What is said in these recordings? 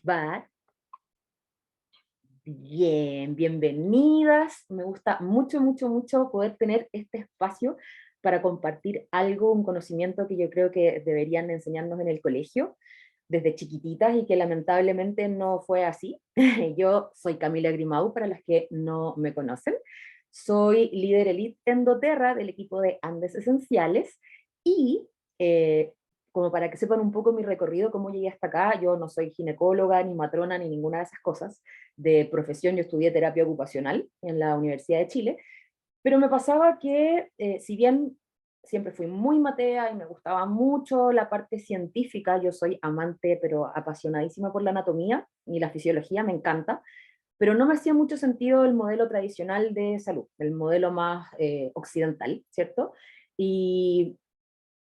Va. Bien, bienvenidas. Me gusta mucho, mucho, mucho poder tener este espacio para compartir algo, un conocimiento que yo creo que deberían enseñarnos en el colegio desde chiquititas y que lamentablemente no fue así. Yo soy Camila Grimau, para las que no me conocen. Soy líder elite en doTERRA del equipo de Andes Esenciales y como para que sepan un poco mi recorrido, cómo llegué hasta acá, yo no soy ginecóloga, ni matrona, ni ninguna de esas cosas. De profesión yo estudié terapia ocupacional en la Universidad de Chile, pero me pasaba que, si bien siempre fui muy matea y me gustaba mucho la parte científica, yo soy amante, pero apasionadísima por la anatomía y la fisiología, me encanta, pero no me hacía mucho sentido el modelo tradicional de salud, el modelo más occidental, ¿cierto? Y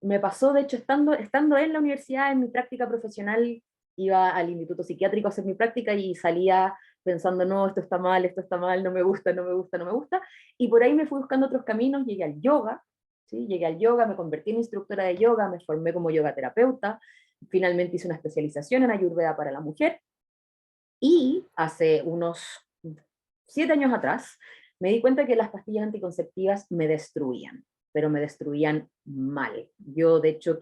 me pasó, de hecho, estando en la universidad, en mi práctica profesional, iba al instituto psiquiátrico a hacer mi práctica y salía pensando, no, esto está mal, no me gusta, no me gusta, no me gusta, y por ahí me fui buscando otros caminos, llegué al yoga, ¿sí? Llegué al yoga, me convertí en instructora de yoga, me formé como yoga terapeuta, finalmente hice una especialización en Ayurveda para la mujer, y hace unos 7 años atrás me di cuenta que las pastillas anticonceptivas me destruían, pero me destruían mal. Yo, de hecho,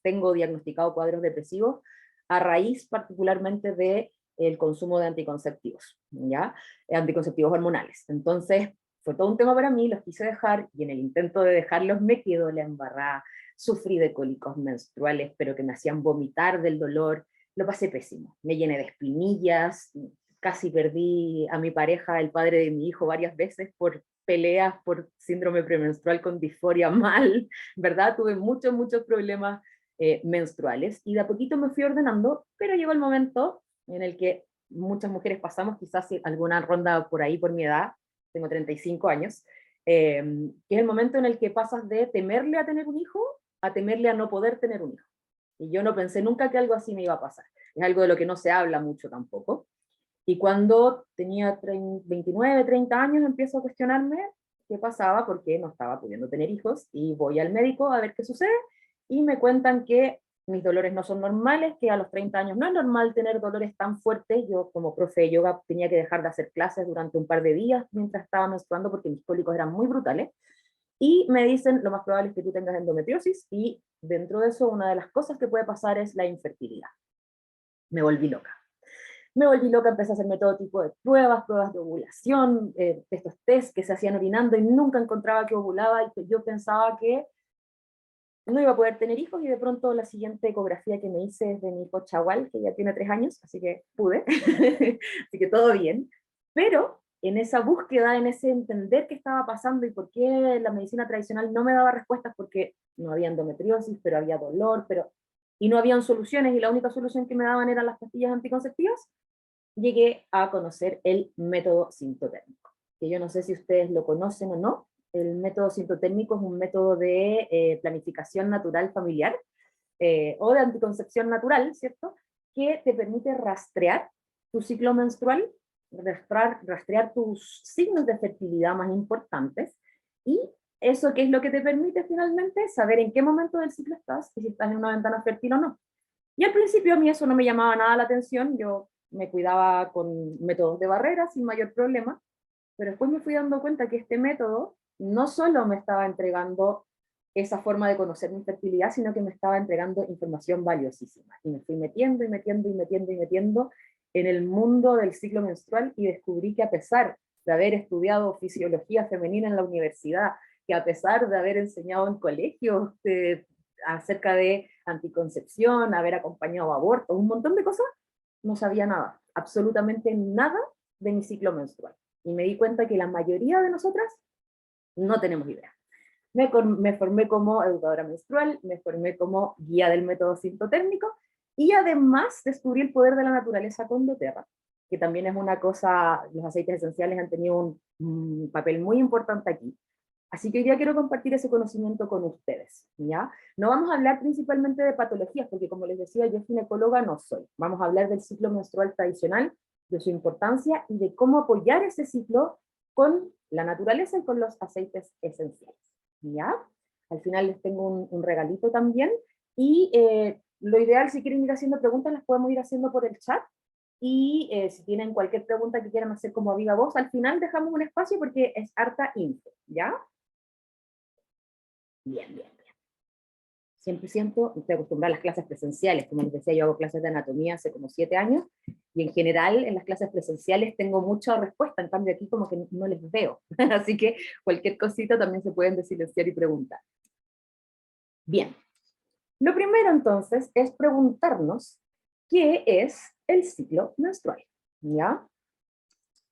tengo diagnosticado cuadros depresivos a raíz particularmente de el consumo de anticonceptivos, ¿ya? Anticonceptivos hormonales. Entonces, fue todo un tema para mí, los quise dejar, y en el intento de dejarlos me quedó la embarrada, sufrí de cólicos menstruales, pero que me hacían vomitar del dolor, lo pasé pésimo, me llené de espinillas, casi perdí a mi pareja, el padre de mi hijo, varias veces por peleas por síndrome premenstrual con disforia mal, ¿verdad? Tuve muchos, muchos problemas menstruales y de a poquito me fui ordenando, pero llegó el momento en el que muchas mujeres pasamos, quizás alguna ronda por ahí por mi edad, tengo 35 años, que es el momento en el que pasas de temerle a tener un hijo a temerle a no poder tener un hijo. Y yo no pensé nunca que algo así me iba a pasar. Es algo de lo que no se habla mucho tampoco. Y cuando tenía 29, 30 años, empiezo a cuestionarme qué pasaba, porque no estaba pudiendo tener hijos, y voy al médico a ver qué sucede, y me cuentan que mis dolores no son normales, que a los 30 años no es normal tener dolores tan fuertes. Yo, como profe de yoga, tenía que dejar de hacer clases durante un par de días mientras estaba menstruando porque mis cólicos eran muy brutales. Y me dicen, lo más probable es que tú tengas endometriosis, y dentro de eso una de las cosas que puede pasar es la infertilidad. Me volví loca. Me volví loca, empecé a hacerme todo tipo de pruebas, pruebas de ovulación, estos test que se hacían orinando y nunca encontraba que ovulaba, y que yo pensaba que no iba a poder tener hijos, y de pronto la siguiente ecografía que me hice es de mi hijo Chagual, que ya tiene 3 años, así que pude, así que todo bien, pero en esa búsqueda, en ese entender qué estaba pasando y por qué la medicina tradicional no me daba respuestas, porque no había endometriosis, pero había dolor, y no habían soluciones, y la única solución que me daban eran las pastillas anticonceptivas, llegué a conocer el método sintotérmico, que yo no sé si ustedes lo conocen o no. El método sintotérmico es un método de planificación natural familiar, o de anticoncepción natural, ¿cierto? Que te permite rastrear tu ciclo menstrual, rastrear tus signos de fertilidad más importantes, y eso, ¿qué es lo que te permite finalmente? Saber en qué momento del ciclo estás y si estás en una ventana fértil o no. Y al principio a mí eso no me llamaba nada la atención, yo me cuidaba con métodos de barrera sin mayor problema, pero después me fui dando cuenta que este método no solo me estaba entregando esa forma de conocer mi fertilidad, sino que me estaba entregando información valiosísima. Y me fui metiendo y metiendo y metiendo y metiendo en el mundo del ciclo menstrual, y descubrí que, a pesar de haber estudiado fisiología femenina en la universidad, que a pesar de haber enseñado en colegios acerca de anticoncepción, haber acompañado abortos, un montón de cosas, no sabía nada, absolutamente nada de mi ciclo menstrual. Y me di cuenta que la mayoría de nosotras no tenemos idea. Me formé como educadora menstrual, me formé como guía del método sintotérmico, y además descubrí el poder de la naturaleza con doTERRA, que también es una cosa, los aceites esenciales han tenido un papel muy importante aquí. Así que hoy día quiero compartir ese conocimiento con ustedes, ¿ya? No vamos a hablar principalmente de patologías, porque, como les decía, yo ginecóloga no soy. Vamos a hablar del ciclo menstrual tradicional, de su importancia y de cómo apoyar ese ciclo con la naturaleza y con los aceites esenciales, ¿ya? Al final les tengo un regalito también, y lo ideal, si quieren ir haciendo preguntas, las podemos ir haciendo por el chat, y si tienen cualquier pregunta que quieran hacer como a viva voz, al final dejamos un espacio porque es harta info, ¿ya? Bien, bien, bien. Siempre siento, estoy acostumbrada a las clases presenciales, como les decía, yo hago clases de anatomía hace como 7 años, y en general en las clases presenciales tengo mucha respuesta, en cambio aquí como que no les veo, así que cualquier cosita también se pueden desilenciar y preguntar. Bien, lo primero entonces es preguntarnos qué es el ciclo menstrual, ¿ya?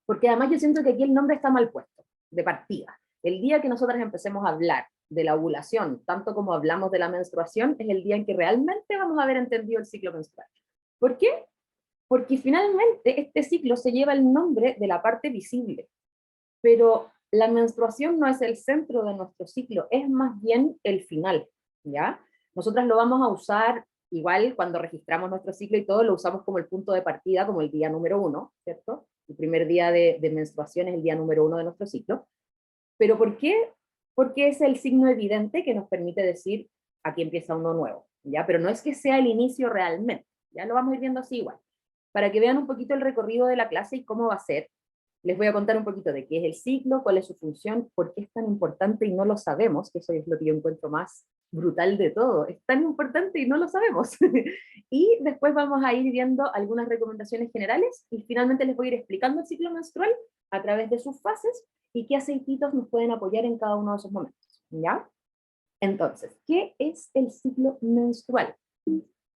Porque además yo siento que aquí el nombre está mal puesto, de partida. El día que nosotras empecemos a hablar de la ovulación, tanto como hablamos de la menstruación, es el día en que realmente vamos a haber entendido el ciclo menstrual. ¿Por qué? Porque finalmente este ciclo se lleva el nombre de la parte visible, pero la menstruación no es el centro de nuestro ciclo, es más bien el final, ¿ya? Nosotras lo vamos a usar igual cuando registramos nuestro ciclo y todo, lo usamos como el punto de partida, como el día número 1, ¿cierto? El primer día de menstruación es el día número 1 de nuestro ciclo. ¿Pero por qué? Porque es el signo evidente que nos permite decir aquí empieza uno nuevo, ¿ya? Pero no es que sea el inicio realmente, ya lo vamos a ir viendo así igual. Para que vean un poquito el recorrido de la clase y cómo va a ser, les voy a contar un poquito de qué es el ciclo, cuál es su función, por qué es tan importante y no lo sabemos, que eso es lo que yo encuentro más brutal de todo. Es tan importante y no lo sabemos. Y después vamos a ir viendo algunas recomendaciones generales y finalmente les voy a ir explicando el ciclo menstrual a través de sus fases y qué aceititos nos pueden apoyar en cada uno de esos momentos. ¿Ya? Entonces, ¿qué es el ciclo menstrual?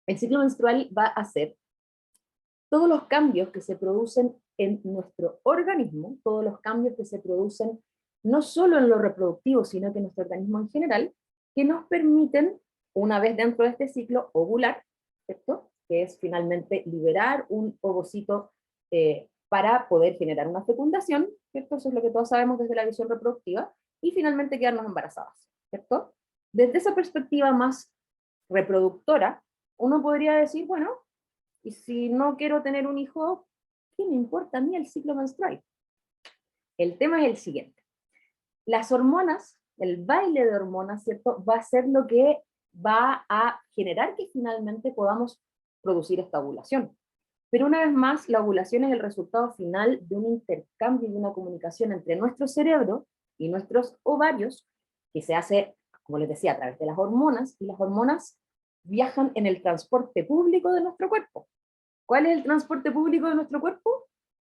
El ciclo menstrual va a ser todos los cambios que se producen en nuestro organismo, todos los cambios que se producen no solo en lo reproductivo, sino que en nuestro organismo en general, que nos permiten, una vez dentro de este ciclo, ovular, ¿cierto? Que es finalmente liberar un ovocito para poder generar una fecundación, ¿cierto? Eso es lo que todos sabemos desde la visión reproductiva, y finalmente quedarnos embarazadas, ¿cierto? Desde esa perspectiva más reproductora, uno podría decir, bueno, y si no quiero tener un hijo, ¿qué me importa a mí el ciclo menstrual? El tema es el siguiente. Las hormonas, el baile de hormonas, ¿cierto? Va a ser lo que va a generar que finalmente podamos producir esta ovulación. Pero una vez más, la ovulación es el resultado final de un intercambio y una comunicación entre nuestro cerebro y nuestros ovarios, que se hace, como les decía, a través de las hormonas, y las hormonas viajan en el transporte público de nuestro cuerpo. ¿Cuál es el transporte público de nuestro cuerpo?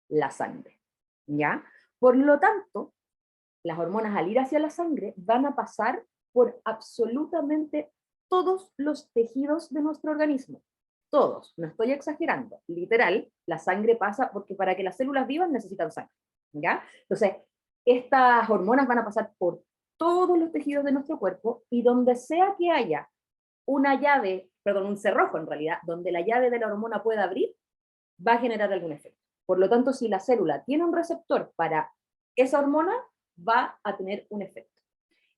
La sangre, ¿ya? Por lo tanto, las hormonas al ir hacia la sangre van a pasar por absolutamente todos los tejidos de nuestro organismo. Todos, no estoy exagerando, literal, la sangre pasa porque para que las células vivas necesitan sangre, ¿ya? Entonces, estas hormonas van a pasar por todos los tejidos de nuestro cuerpo y donde sea que haya una llave, perdón, un cerrojo en realidad, donde la llave de la hormona pueda abrir, va a generar algún efecto. Por lo tanto, si la célula tiene un receptor para esa hormona, va a tener un efecto.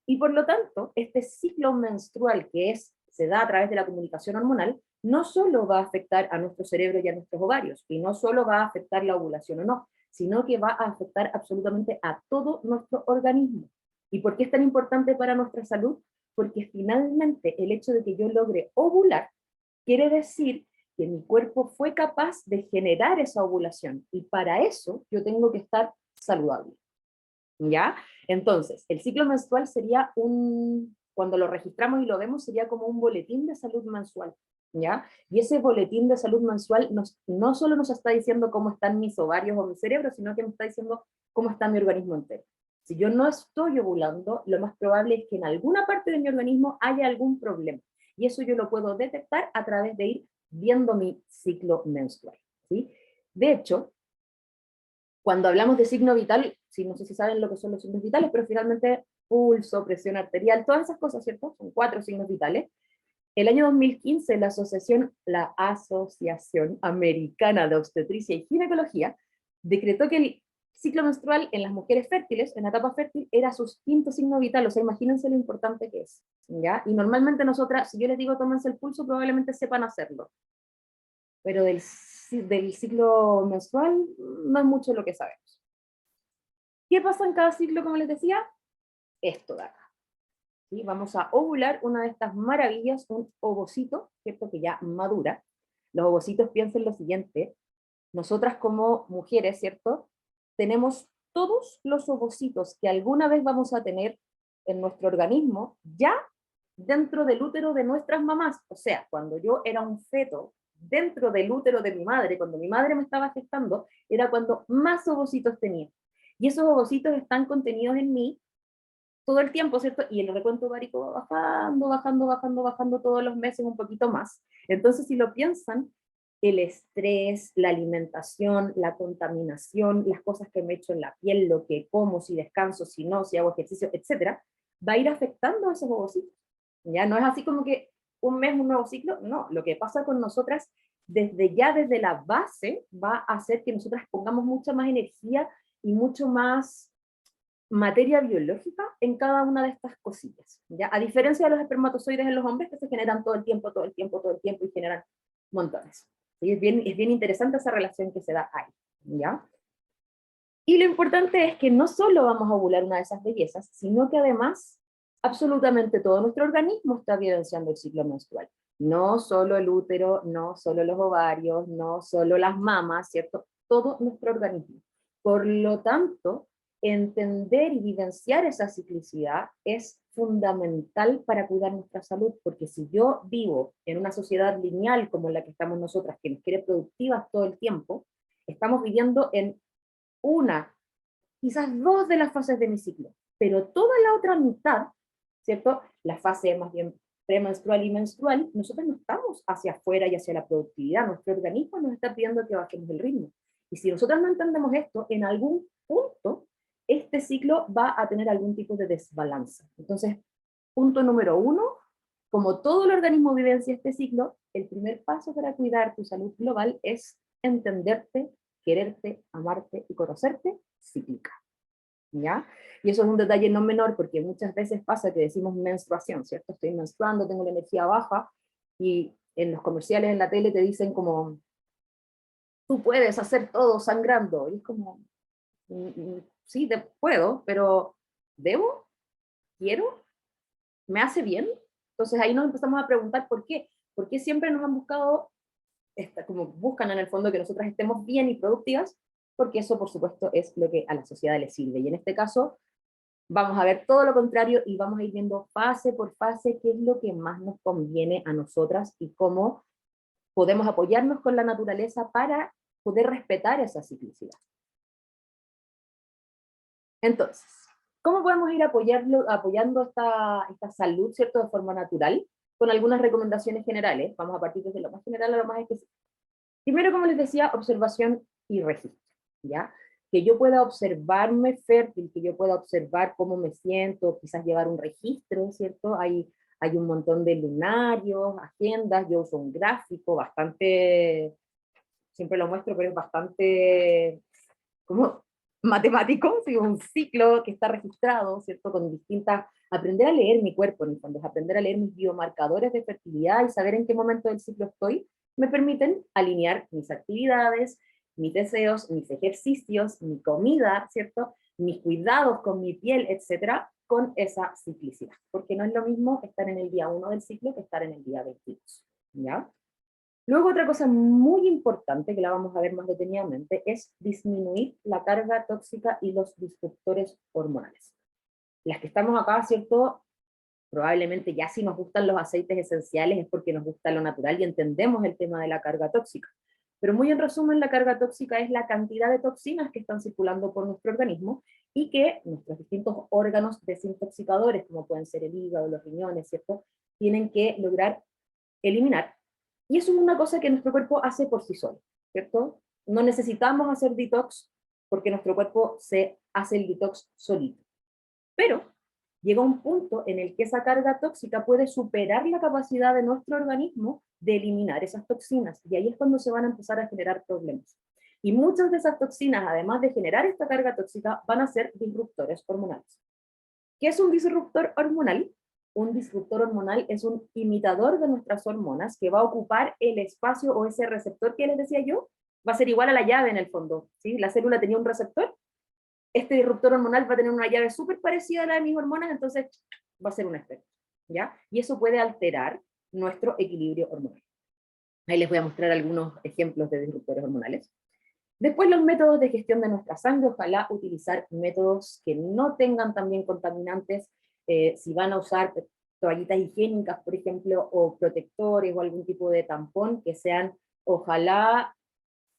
Y por lo tanto, este ciclo menstrual que se da a través de la comunicación hormonal, no solo va a afectar a nuestro cerebro y a nuestros ovarios, y no solo va a afectar la ovulación o no, sino que va a afectar absolutamente a todo nuestro organismo. ¿Y por qué es tan importante para nuestra salud? Porque finalmente el hecho de que yo logre ovular quiere decir que mi cuerpo fue capaz de generar esa ovulación, y para eso yo tengo que estar saludable. ¿Ya? Entonces, el ciclo menstrual sería cuando lo registramos y lo vemos, sería como un boletín de salud mensual, ¿ya? Y ese boletín de salud mensual no solo nos está diciendo cómo están mis ovarios o mi cerebro, sino que me está diciendo cómo está mi organismo entero. Si yo no estoy ovulando, lo más probable es que en alguna parte de mi organismo haya algún problema. Y eso yo lo puedo detectar a través de ir viendo mi ciclo menstrual, ¿sí? De hecho, cuando hablamos de signo vital, sí, no sé si saben lo que son los signos vitales, pero finalmente pulso, presión arterial, todas esas cosas, ¿cierto? Son 4 signos vitales. El año 2015, la Asociación Americana de Obstetricia y Ginecología decretó que el ciclo menstrual en las mujeres fértiles, en la etapa fértil, era su quinto signo vital. O sea, imagínense lo importante que es, ¿ya? Y normalmente nosotras, si yo les digo tómense el pulso, probablemente sepan hacerlo. Pero del ciclo menstrual no es mucho lo que sabemos. ¿Qué pasa en cada ciclo, como les decía? Esto de acá. ¿Sí? Vamos a ovular una de estas maravillas, un ovocito, ¿cierto? Que ya madura. Los ovocitos, piensen lo siguiente, nosotras como mujeres, ¿cierto? Tenemos todos los ovocitos que alguna vez vamos a tener en nuestro organismo ya dentro del útero de nuestras mamás. O sea, cuando yo era un feto dentro del útero de mi madre, cuando mi madre me estaba gestando, era cuando más ovocitos tenía. Y esos ovocitos están contenidos en mí todo el tiempo, ¿cierto? Y el recuento ovárico va bajando, bajando, bajando, bajando todos los meses un poquito más. Entonces, si lo piensan, el estrés, la alimentación, la contaminación, las cosas que me echo en la piel, lo que como, si descanso, si no, si hago ejercicio, etcétera, va a ir afectando a esos ovocitos. Ya no es así como que un mes, un nuevo ciclo, no, lo que pasa con nosotras desde la base va a hacer que nosotras pongamos mucha más energía y mucho más materia biológica en cada una de estas cosillas, ¿ya? A diferencia de los espermatozoides en los hombres que se generan todo el tiempo, todo el tiempo, todo el tiempo y generan montones. ¿Sí? Es bien interesante esa relación que se da ahí, ¿ya? Y lo importante es que no solo vamos a ovular una de esas bellezas, sino que además absolutamente todo nuestro organismo está vivenciando el ciclo menstrual. No solo el útero, no solo los ovarios, no solo las mamas, ¿cierto? Todo nuestro organismo. Por lo tanto, entender y vivenciar esa ciclicidad es fundamental para cuidar nuestra salud, porque si yo vivo en una sociedad lineal como la que estamos nosotras, que nos quiere productivas todo el tiempo, estamos viviendo en una, quizás dos de las fases de mi ciclo, pero toda la otra mitad, ¿cierto? La fase más bien premenstrual y menstrual, nosotros no estamos hacia afuera y hacia la productividad, nuestro organismo nos está pidiendo que bajemos el ritmo. Y si nosotros no entendemos esto, en algún punto, este ciclo va a tener algún tipo de desbalance. Entonces, punto número uno, como todo el organismo vivencia este ciclo, el primer paso para cuidar tu salud global es entenderte, quererte, amarte y conocerte cíclica, ¿ya? Y eso es un detalle no menor porque muchas veces pasa que decimos menstruación, ¿cierto? Estoy menstruando, tengo la energía baja y en los comerciales en la tele te dicen como, tú puedes hacer todo sangrando. Y es como, sí, puedo, pero ¿debo? ¿Quiero? ¿Me hace bien? Entonces ahí nos empezamos a preguntar por qué. ¿Por qué siempre nos han buscado como buscan en el fondo que nosotras estemos bien y productivas? Porque eso, por supuesto, es lo que a la sociedad le sirve. Y en este caso, vamos a ver todo lo contrario y vamos a ir viendo fase por fase qué es lo que más nos conviene a nosotras y cómo podemos apoyarnos con la naturaleza para poder respetar esa ciclicidad. Entonces, ¿cómo podemos ir apoyando esta salud, ¿cierto?, de forma natural? Con algunas recomendaciones generales. Vamos a partir desde lo más general a lo más específico. Primero, como les decía, observación y registro, ¿ya? Que yo pueda observarme fértil, que yo pueda observar cómo me siento, quizás llevar un registro, ¿cierto? Hay un montón de lunarios, agendas, yo uso un gráfico bastante, siempre lo muestro, pero es bastante como matemático, ¿sí? Un ciclo que está registrado, ¿cierto? Con distintas, aprender a leer mi cuerpo, en el fondo, es aprender a leer mis biomarcadores de fertilidad y saber en qué momento del ciclo estoy, me permiten alinear mis actividades, mis deseos, mis ejercicios, mi comida, ¿cierto? Mis cuidados con mi piel, etcétera, con esa ciclicidad. Porque no es lo mismo estar en el día 1 del ciclo que estar en el día 22, ¿ya? Luego otra cosa muy importante, que la vamos a ver más detenidamente, es disminuir la carga tóxica y los disruptores hormonales. Las que estamos acá, ¿cierto? Probablemente ya si nos gustan los aceites esenciales es porque nos gusta lo natural y entendemos el tema de la carga tóxica. Pero muy en resumen, la carga tóxica es la cantidad de toxinas que están circulando por nuestro organismo y que nuestros distintos órganos desintoxicadores, como pueden ser el hígado, los riñones, ¿cierto?, tienen que lograr eliminar. Y eso es una cosa que nuestro cuerpo hace por sí solo, ¿cierto? No necesitamos hacer detox porque nuestro cuerpo se hace el detox solito. Pero llega un punto en el que esa carga tóxica puede superar la capacidad de nuestro organismo de eliminar esas toxinas, y ahí es cuando se van a empezar a generar problemas. Y muchas de esas toxinas, además de generar esta carga tóxica, van a ser disruptores hormonales. ¿Qué es un disruptor hormonal? Un disruptor hormonal es un imitador de nuestras hormonas que va a ocupar el espacio o ese receptor que les decía yo, va a ser igual a la llave en el fondo, ¿sí? La célula tenía un receptor, este disruptor hormonal va a tener una llave súper parecida a la de mis hormonas, entonces va a ser un efecto, ¿ya? Y eso puede alterar nuestro equilibrio hormonal. Ahí les voy a mostrar algunos ejemplos de disruptores hormonales. Después los métodos de gestión de nuestra sangre, ojalá utilizar métodos que no tengan también contaminantes, si van a usar toallitas higiénicas, por ejemplo, o protectores o algún tipo de tampón, que sean, ojalá,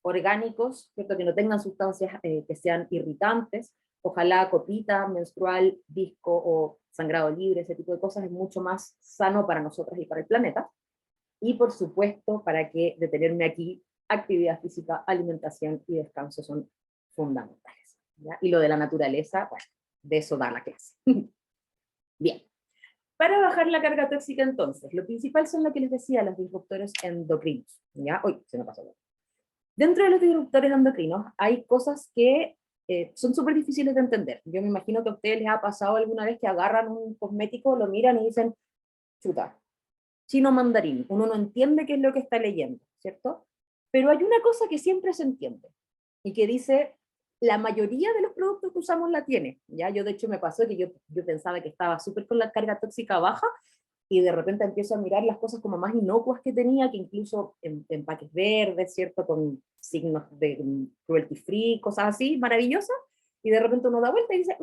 orgánicos, ¿cierto? Que no tengan sustancias que sean irritantes, ojalá copita, menstrual, disco o sangrado libre, ese tipo de cosas es mucho más sano para nosotras y para el planeta. Y por supuesto, para que detenerme aquí, actividad física, alimentación y descanso son fundamentales. ¿Ya? Y lo de la naturaleza, bueno, de eso da la clase. Bien. Para bajar la carga tóxica entonces, lo principal son lo que les decía, los disruptores endocrinos. ¿Ya? Uy, se me pasó. Dentro de los disruptores endocrinos hay cosas que son súper difíciles de entender. Yo me imagino que a ustedes les ha pasado alguna vez que agarran un cosmético, lo miran y dicen, chuta, chino mandarín. Uno no entiende qué es lo que está leyendo, ¿cierto? Pero hay una cosa que siempre se entiende y que dice, la mayoría de los productos que usamos la tiene. ¿Ya? Yo de hecho me pasó que yo pensaba que estaba súper con la carga tóxica baja y de repente empiezo a mirar las cosas como más inocuas que tenía, que incluso en empaques verdes, ¿cierto? Con signos de cruelty free, cosas así, maravillosas, y de repente uno da vuelta y dice,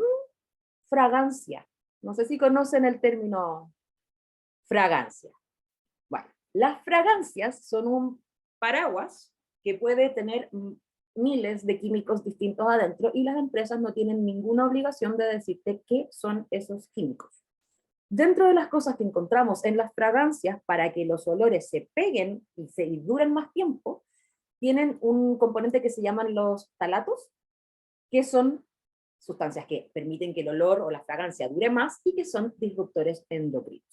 fragancia. No sé si conocen el término fragancia. Bueno, las fragancias son un paraguas que puede tener miles de químicos distintos adentro y las empresas no tienen ninguna obligación de decirte qué son esos químicos. Dentro de las cosas que encontramos en las fragancias para que los olores se peguen y duren más tiempo, tienen un componente que se llaman los talatos, que son sustancias que permiten que el olor o la fragancia dure más y que son disruptores endocrinos.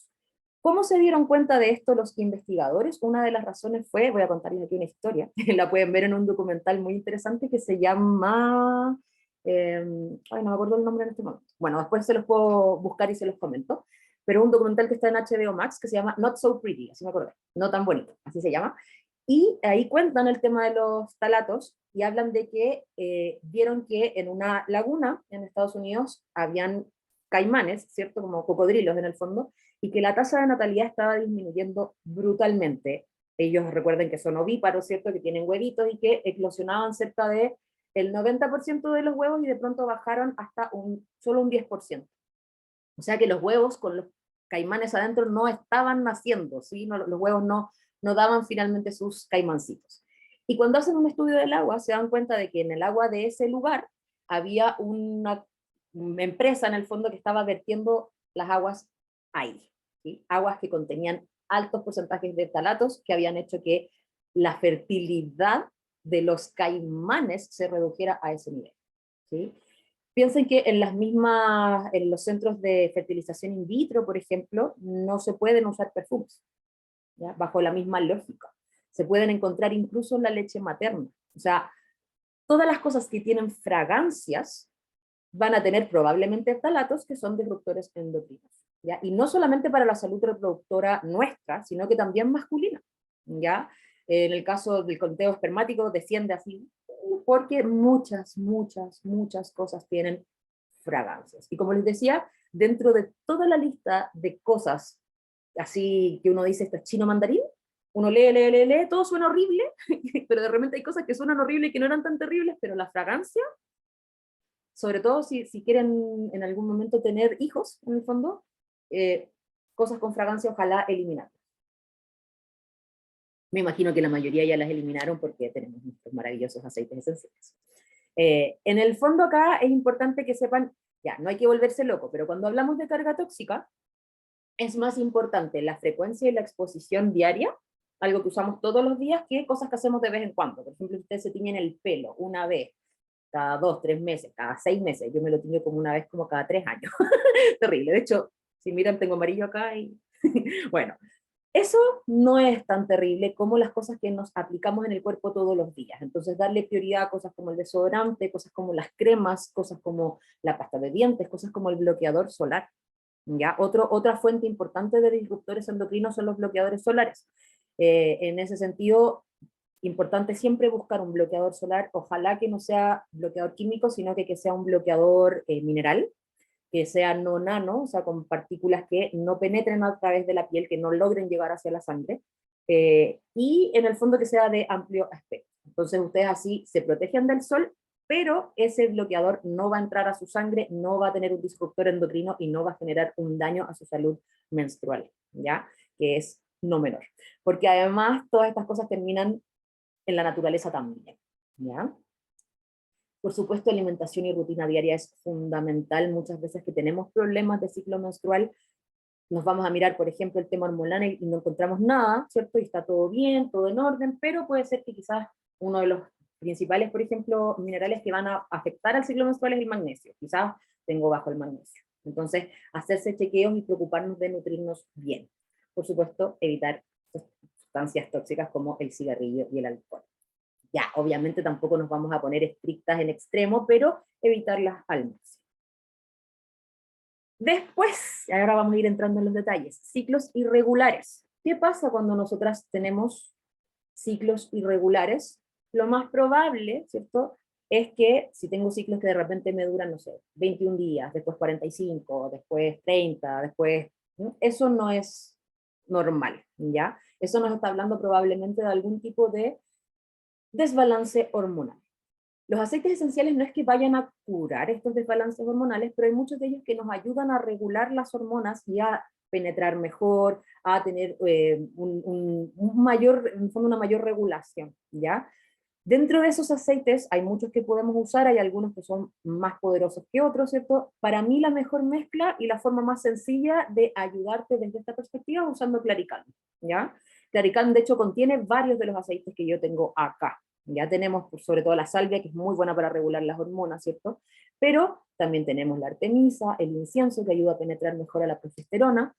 ¿Cómo se dieron cuenta de esto los investigadores? Una de las razones fue, voy a contarles aquí una historia, la pueden ver en un documental muy interesante que se llama, ay, no me acuerdo el nombre en este momento. Bueno, después se los puedo buscar y se los comento, pero un documental que está en HBO Max que se llama Not So Pretty, así me acordé, no tan bonito, así se llama, y ahí cuentan el tema de los talatos y hablan de que vieron que en una laguna en Estados Unidos habían caimanes, ¿cierto? Como cocodrilos en el fondo, y que la tasa de natalidad estaba disminuyendo brutalmente. Ellos recuerden que son ovíparos, ¿cierto? Que tienen huevitos y que eclosionaban cerca de el 90% de los huevos y de pronto bajaron hasta solo un 10%. O sea que los huevos con los caimanes adentro no estaban naciendo, ¿sí? No, los huevos no daban finalmente sus caimancitos. Y cuando hacen un estudio del agua, se dan cuenta de que en el agua de ese lugar había una empresa en el fondo que estaba vertiendo las aguas ahí, ¿sí? Aguas que contenían altos porcentajes de ftalatos que habían hecho que la fertilidad de los caimanes se redujera a ese nivel, ¿sí? Piensen que en los centros de fertilización in vitro, por ejemplo, no se pueden usar perfumes, ¿ya? Bajo la misma lógica. Se pueden encontrar incluso en la leche materna. O sea, todas las cosas que tienen fragancias van a tener probablemente ftalatos que son disruptores endocrinos, ¿ya? Y no solamente para la salud reproductora nuestra, sino que también masculina, ¿ya? En el caso del conteo espermático desciende así, porque muchas cosas tienen fragancias. Y como les decía, dentro de toda la lista de cosas así que uno dice, esto es chino mandarín, uno lee, todo suena horrible, pero de repente hay cosas que suenan horribles y que no eran tan terribles, pero la fragancia, sobre todo si quieren en algún momento tener hijos, en el fondo, eh, cosas con fragancia, ojalá eliminar. Me imagino que la mayoría ya las eliminaron porque tenemos nuestros maravillosos aceites esenciales. En el fondo acá es importante que sepan, ya, no hay que volverse loco, pero cuando hablamos de carga tóxica, es más importante la frecuencia y la exposición diaria, algo que usamos todos los días, que cosas que hacemos de vez en cuando. Por ejemplo, si ustedes se tiñen el pelo una vez, cada 2, 3 meses, cada 6 meses, yo me lo tiño como una vez, como cada 3 años. Terrible. De hecho, si miran, tengo amarillo acá y bueno, eso no es tan terrible como las cosas que nos aplicamos en el cuerpo todos los días. Entonces, darle prioridad a cosas como el desodorante, cosas como las cremas, cosas como la pasta de dientes, cosas como el bloqueador solar. ¿Ya? Otra fuente importante de disruptores endocrinos son los bloqueadores solares. En ese sentido, importante siempre buscar un bloqueador solar, ojalá que no sea bloqueador químico, sino que sea un bloqueador mineral, que sea no nano, o sea, con partículas que no penetren a través de la piel, que no logren llegar hacia la sangre, y en el fondo que sea de amplio espectro. Entonces ustedes así se protegen del sol, pero ese bloqueador no va a entrar a su sangre, no va a tener un disruptor endocrino y no va a generar un daño a su salud menstrual, ¿ya? Que es no menor. Porque además todas estas cosas terminan en la naturaleza también, ¿ya? Por supuesto, alimentación y rutina diaria es fundamental. Muchas veces que tenemos problemas de ciclo menstrual, nos vamos a mirar, por ejemplo, el tema hormonal y no encontramos nada, ¿cierto? Y está todo bien, todo en orden, pero puede ser que quizás uno de los principales, por ejemplo, minerales que van a afectar al ciclo menstrual es el magnesio. Quizás tengo bajo el magnesio. Entonces, hacerse chequeos y preocuparnos de nutrirnos bien. Por supuesto, evitar sustancias tóxicas como el cigarrillo y el alcohol. Ya, obviamente tampoco nos vamos a poner estrictas en extremo, pero evitarlas al máximo. Después, ahora vamos a ir entrando en los detalles, ciclos irregulares. ¿Qué pasa cuando nosotras tenemos ciclos irregulares? Lo más probable, ¿cierto?, es que si tengo ciclos que de repente me duran, no sé, 21 días, después 45, después 30, después... ¿no? Eso no es normal, ¿ya? Eso nos está hablando probablemente de algún tipo de desbalance hormonal. Los aceites esenciales no es que vayan a curar estos desbalances hormonales, pero hay muchos de ellos que nos ayudan a regular las hormonas y a penetrar mejor, a tener en fondo una mayor regulación, ¿ya? Dentro de esos aceites hay muchos que podemos usar, hay algunos que son más poderosos que otros, ¿cierto? Para mí la mejor mezcla y la forma más sencilla de ayudarte desde esta perspectiva es usando Claricalm, ¿ya? Claricalm de hecho contiene varios de los aceites que yo tengo acá. Ya tenemos sobre todo la salvia, que es muy buena para regular las hormonas, ¿cierto? Pero también tenemos la artemisa, el incienso, que ayuda a penetrar mejor a la progesterona.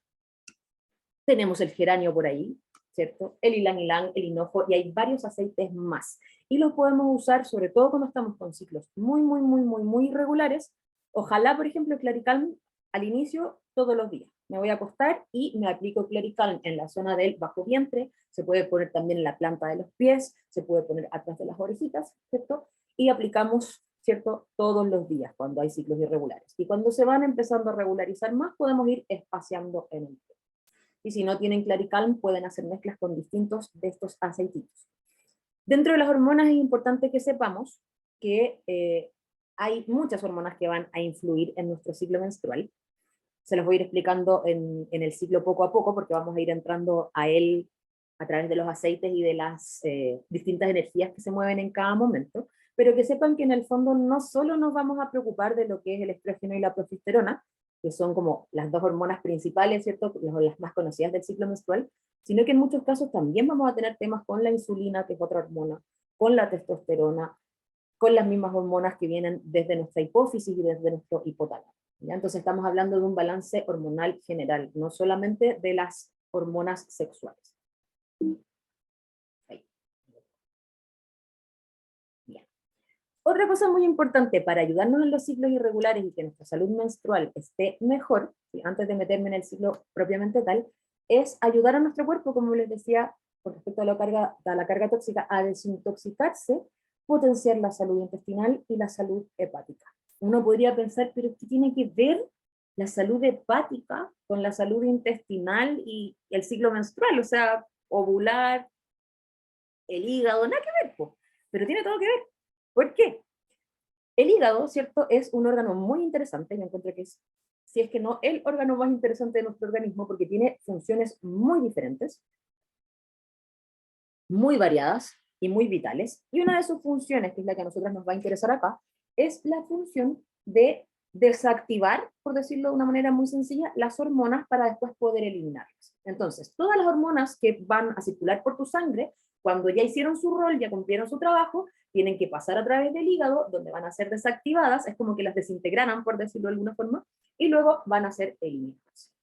Tenemos el geranio por ahí, ¿cierto? El ylang ylang, el hinojo, y hay varios aceites más. Y los podemos usar sobre todo cuando estamos con ciclos muy irregulares. Ojalá, por ejemplo, Claricalm al inicio todos los días. Me voy a acostar y me aplico Claricalm en la zona del bajo vientre, se puede poner también en la planta de los pies, se puede poner atrás de las orejitas, ¿cierto? Y aplicamos, ¿cierto?, todos los días cuando hay ciclos irregulares. Y cuando se van empezando a regularizar más, podemos ir espaciando en el tiempo. Y si no tienen Claricalm, pueden hacer mezclas con distintos de estos aceititos. Dentro de las hormonas es importante que sepamos que hay muchas hormonas que van a influir en nuestro ciclo menstrual. Se los voy a ir explicando en el ciclo poco a poco, porque vamos a ir entrando a él a través de los aceites y de las distintas energías que se mueven en cada momento, pero que sepan que en el fondo no solo nos vamos a preocupar de lo que es el estrógeno y la progesterona, que son como las dos hormonas principales, ¿cierto?, las más conocidas del ciclo menstrual, sino que en muchos casos también vamos a tener temas con la insulina, que es otra hormona, con la testosterona, con las mismas hormonas que vienen desde nuestra hipófisis y desde nuestro hipotálamo. ¿Ya? Entonces estamos hablando de un balance hormonal general, no solamente de las hormonas sexuales. Ahí. Bien. Otra cosa muy importante para ayudarnos en los ciclos irregulares y que nuestra salud menstrual esté mejor, ¿sí?, antes de meterme en el ciclo propiamente tal, es ayudar a nuestro cuerpo, como les decía, con respecto a la carga tóxica, a desintoxicarse, potenciar la salud intestinal y la salud hepática. Uno podría pensar, pero ¿qué tiene que ver la salud hepática con la salud intestinal y el ciclo menstrual? O sea, ovular, el hígado, nada que ver, po. Pero tiene todo que ver. ¿Por qué? El hígado, ¿cierto?, es un órgano muy interesante, yo encuentro que es, si es que no, el órgano más interesante de nuestro organismo, porque tiene funciones muy diferentes, muy variadas y muy vitales, y una de sus funciones, que es la que a nosotros nos va a interesar acá, es la función de desactivar, por decirlo de una manera muy sencilla, las hormonas para después poder eliminarlas. Entonces, todas las hormonas que van a circular por tu sangre, cuando ya hicieron su rol, ya cumplieron su trabajo, tienen que pasar a través del hígado, donde van a ser desactivadas, es como que las desintegraran, por decirlo de alguna forma, y luego van a ser eliminadas.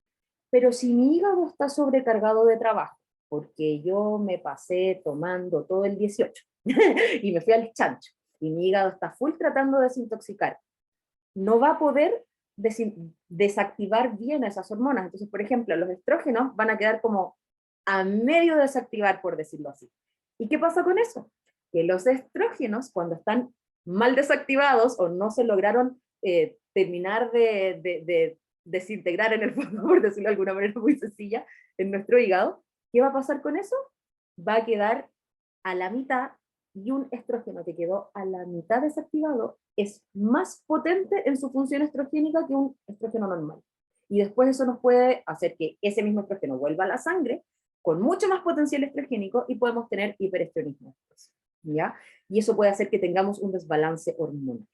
Pero si mi hígado está sobrecargado de trabajo, porque yo me pasé tomando todo el 18 y me fui al chancho, y mi hígado está full tratando de desintoxicar, no va a poder desactivar bien esas hormonas. Entonces, por ejemplo, los estrógenos van a quedar como a medio de desactivar, por decirlo así. ¿Y qué pasa con eso? Que los estrógenos, cuando están mal desactivados o no se lograron terminar de desintegrar en el fondo, por decirlo de alguna manera muy sencilla, en nuestro hígado, ¿qué va a pasar con eso? Va a quedar a la mitad y un estrógeno que quedó a la mitad desactivado es más potente en su función estrogénica que un estrógeno normal. Y después eso nos puede hacer que ese mismo estrógeno vuelva a la sangre con mucho más potencial estrogénico y podemos tener hiperestrogenismo. ¿Ya? Y eso puede hacer que tengamos un desbalance hormonal.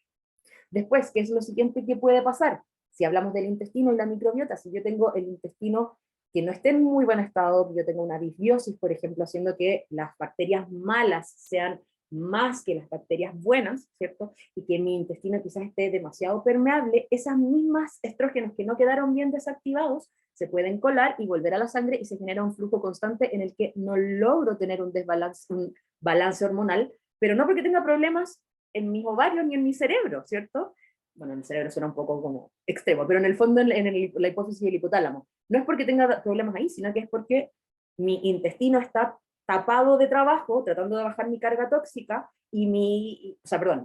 Después, ¿qué es lo siguiente que puede pasar? Si hablamos del intestino y la microbiota, si yo tengo el intestino que no esté en muy buen estado, yo tengo una disbiosis, por ejemplo, haciendo que las bacterias malas sean más que las bacterias buenas, ¿cierto? Y que mi intestino quizás esté demasiado permeable, esas mismas estrógenos que no quedaron bien desactivados se pueden colar y volver a la sangre y se genera un flujo constante en el que no logro tener un desbalance, un balance hormonal, pero no porque tenga problemas en mis ovarios ni en mi cerebro, ¿cierto? Bueno, en el cerebro suena un poco como extremo, pero en el fondo la hipófisis del hipotálamo. No es porque tenga problemas ahí, sino que es porque mi intestino está tapado de trabajo, tratando de bajar mi carga tóxica, y mi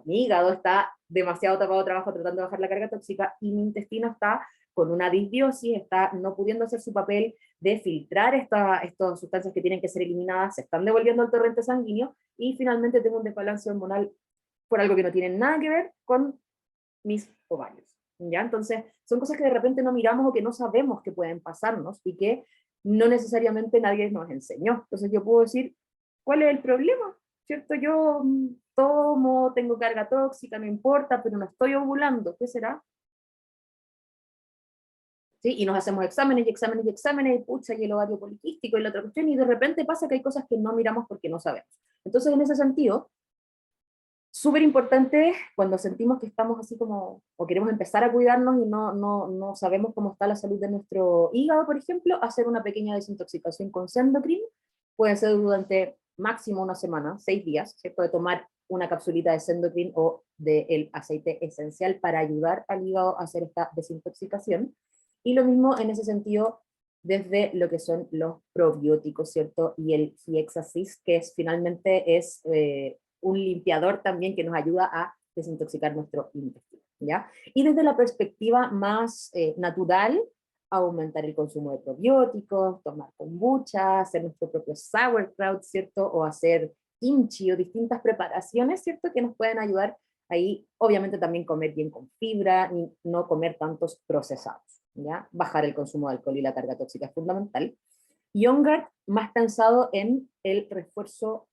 hígado está demasiado tapado de trabajo tratando de bajar la carga tóxica, y mi intestino está con una disbiosis, está no pudiendo hacer su papel de filtrar estas sustancias que tienen que ser eliminadas, se están devolviendo al torrente sanguíneo, y finalmente tengo un desbalance hormonal por algo que no tiene nada que ver con mis ovarios. ¿Ya? Entonces, son cosas que de repente no miramos o que no sabemos que pueden pasarnos y que no necesariamente nadie nos enseñó. Entonces yo puedo decir, ¿cuál es el problema? ¿Cierto? Yo tomo, tengo carga tóxica, no importa, pero no estoy ovulando. ¿Qué será? ¿Sí? Y nos hacemos exámenes y exámenes y exámenes, y pucha, y el ovario poliquístico y la otra cuestión, y de repente pasa que hay cosas que no miramos porque no sabemos. Entonces, en ese sentido, súper importante cuando sentimos que estamos así como, o queremos empezar a cuidarnos y no sabemos cómo está la salud de nuestro hígado, por ejemplo, hacer una pequeña desintoxicación con Sendocrin. Puede ser durante máximo una semana, 6 días, ¿cierto? De tomar una capsulita de Sendocrin o del aceite esencial para ayudar al hígado a hacer esta desintoxicación. Y lo mismo en ese sentido desde lo que son los probióticos, ¿cierto? Y el Hiexasis, que finalmente es un limpiador también que nos ayuda a desintoxicar nuestro intestino, ¿ya? Y desde la perspectiva más natural, aumentar el consumo de probióticos, tomar kombucha, hacer nuestro propio sauerkraut, ¿cierto? O hacer kimchi o distintas preparaciones, ¿cierto? Que nos pueden ayudar ahí, obviamente también comer bien con fibra y no comer tantos procesados, ¿ya? Bajar el consumo de alcohol y la carga tóxica es fundamental. Y OnGuard más pensado en el refuerzo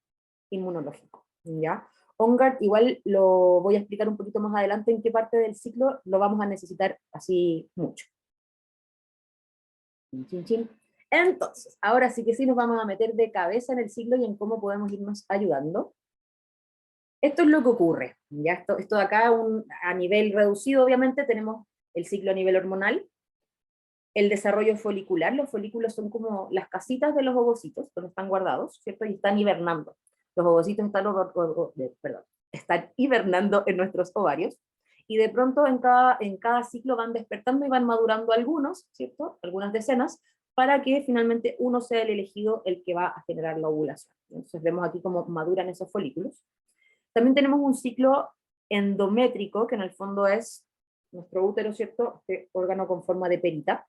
inmunológico, ¿ya? OnGuard igual lo voy a explicar un poquito más adelante en qué parte del ciclo lo vamos a necesitar así mucho. Chin, chin. Entonces, ahora sí que sí nos vamos a meter de cabeza en el ciclo y en cómo podemos irnos ayudando. Esto es lo que ocurre, ¿ya? Esto de acá a nivel reducido, obviamente, tenemos el ciclo a nivel hormonal, el desarrollo folicular. Los folículos son como las casitas de los ovocitos, donde están guardados, ¿cierto? Y están hibernando. Los ovocitos están hibernando en nuestros ovarios, y de pronto en cada ciclo van despertando y van madurando algunos, ¿cierto? Algunas decenas, para que finalmente uno sea el elegido el que va a generar la ovulación. Entonces vemos aquí cómo maduran esos folículos. También tenemos un ciclo endométrico, que en el fondo es nuestro útero, ¿cierto? Este órgano con forma de perita.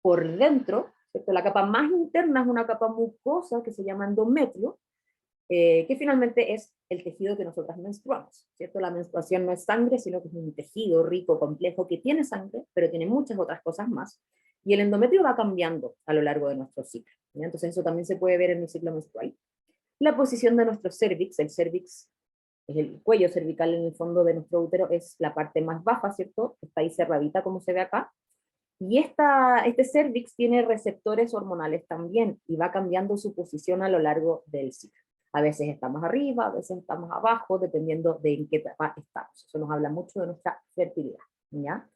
Por dentro, ¿cierto? La capa más interna es una capa mucosa que se llama endometrio, que finalmente es el tejido que nosotras menstruamos, ¿cierto? La menstruación no es sangre, sino que es un tejido rico, complejo, que tiene sangre, pero tiene muchas otras cosas más, y el endometrio va cambiando a lo largo de nuestro ciclo, ¿ya? Entonces eso también se puede ver en el ciclo menstrual. La posición de nuestro cervix, el cervix es el cuello cervical en el fondo de nuestro útero, es la parte más baja, ¿cierto? Está ahí cerradita como se ve acá, y este cervix tiene receptores hormonales también, y va cambiando su posición a lo largo del ciclo. A veces está más arriba, a veces está más abajo, dependiendo de en qué etapa estamos. Eso nos habla mucho de nuestra fertilidad, ¿ya?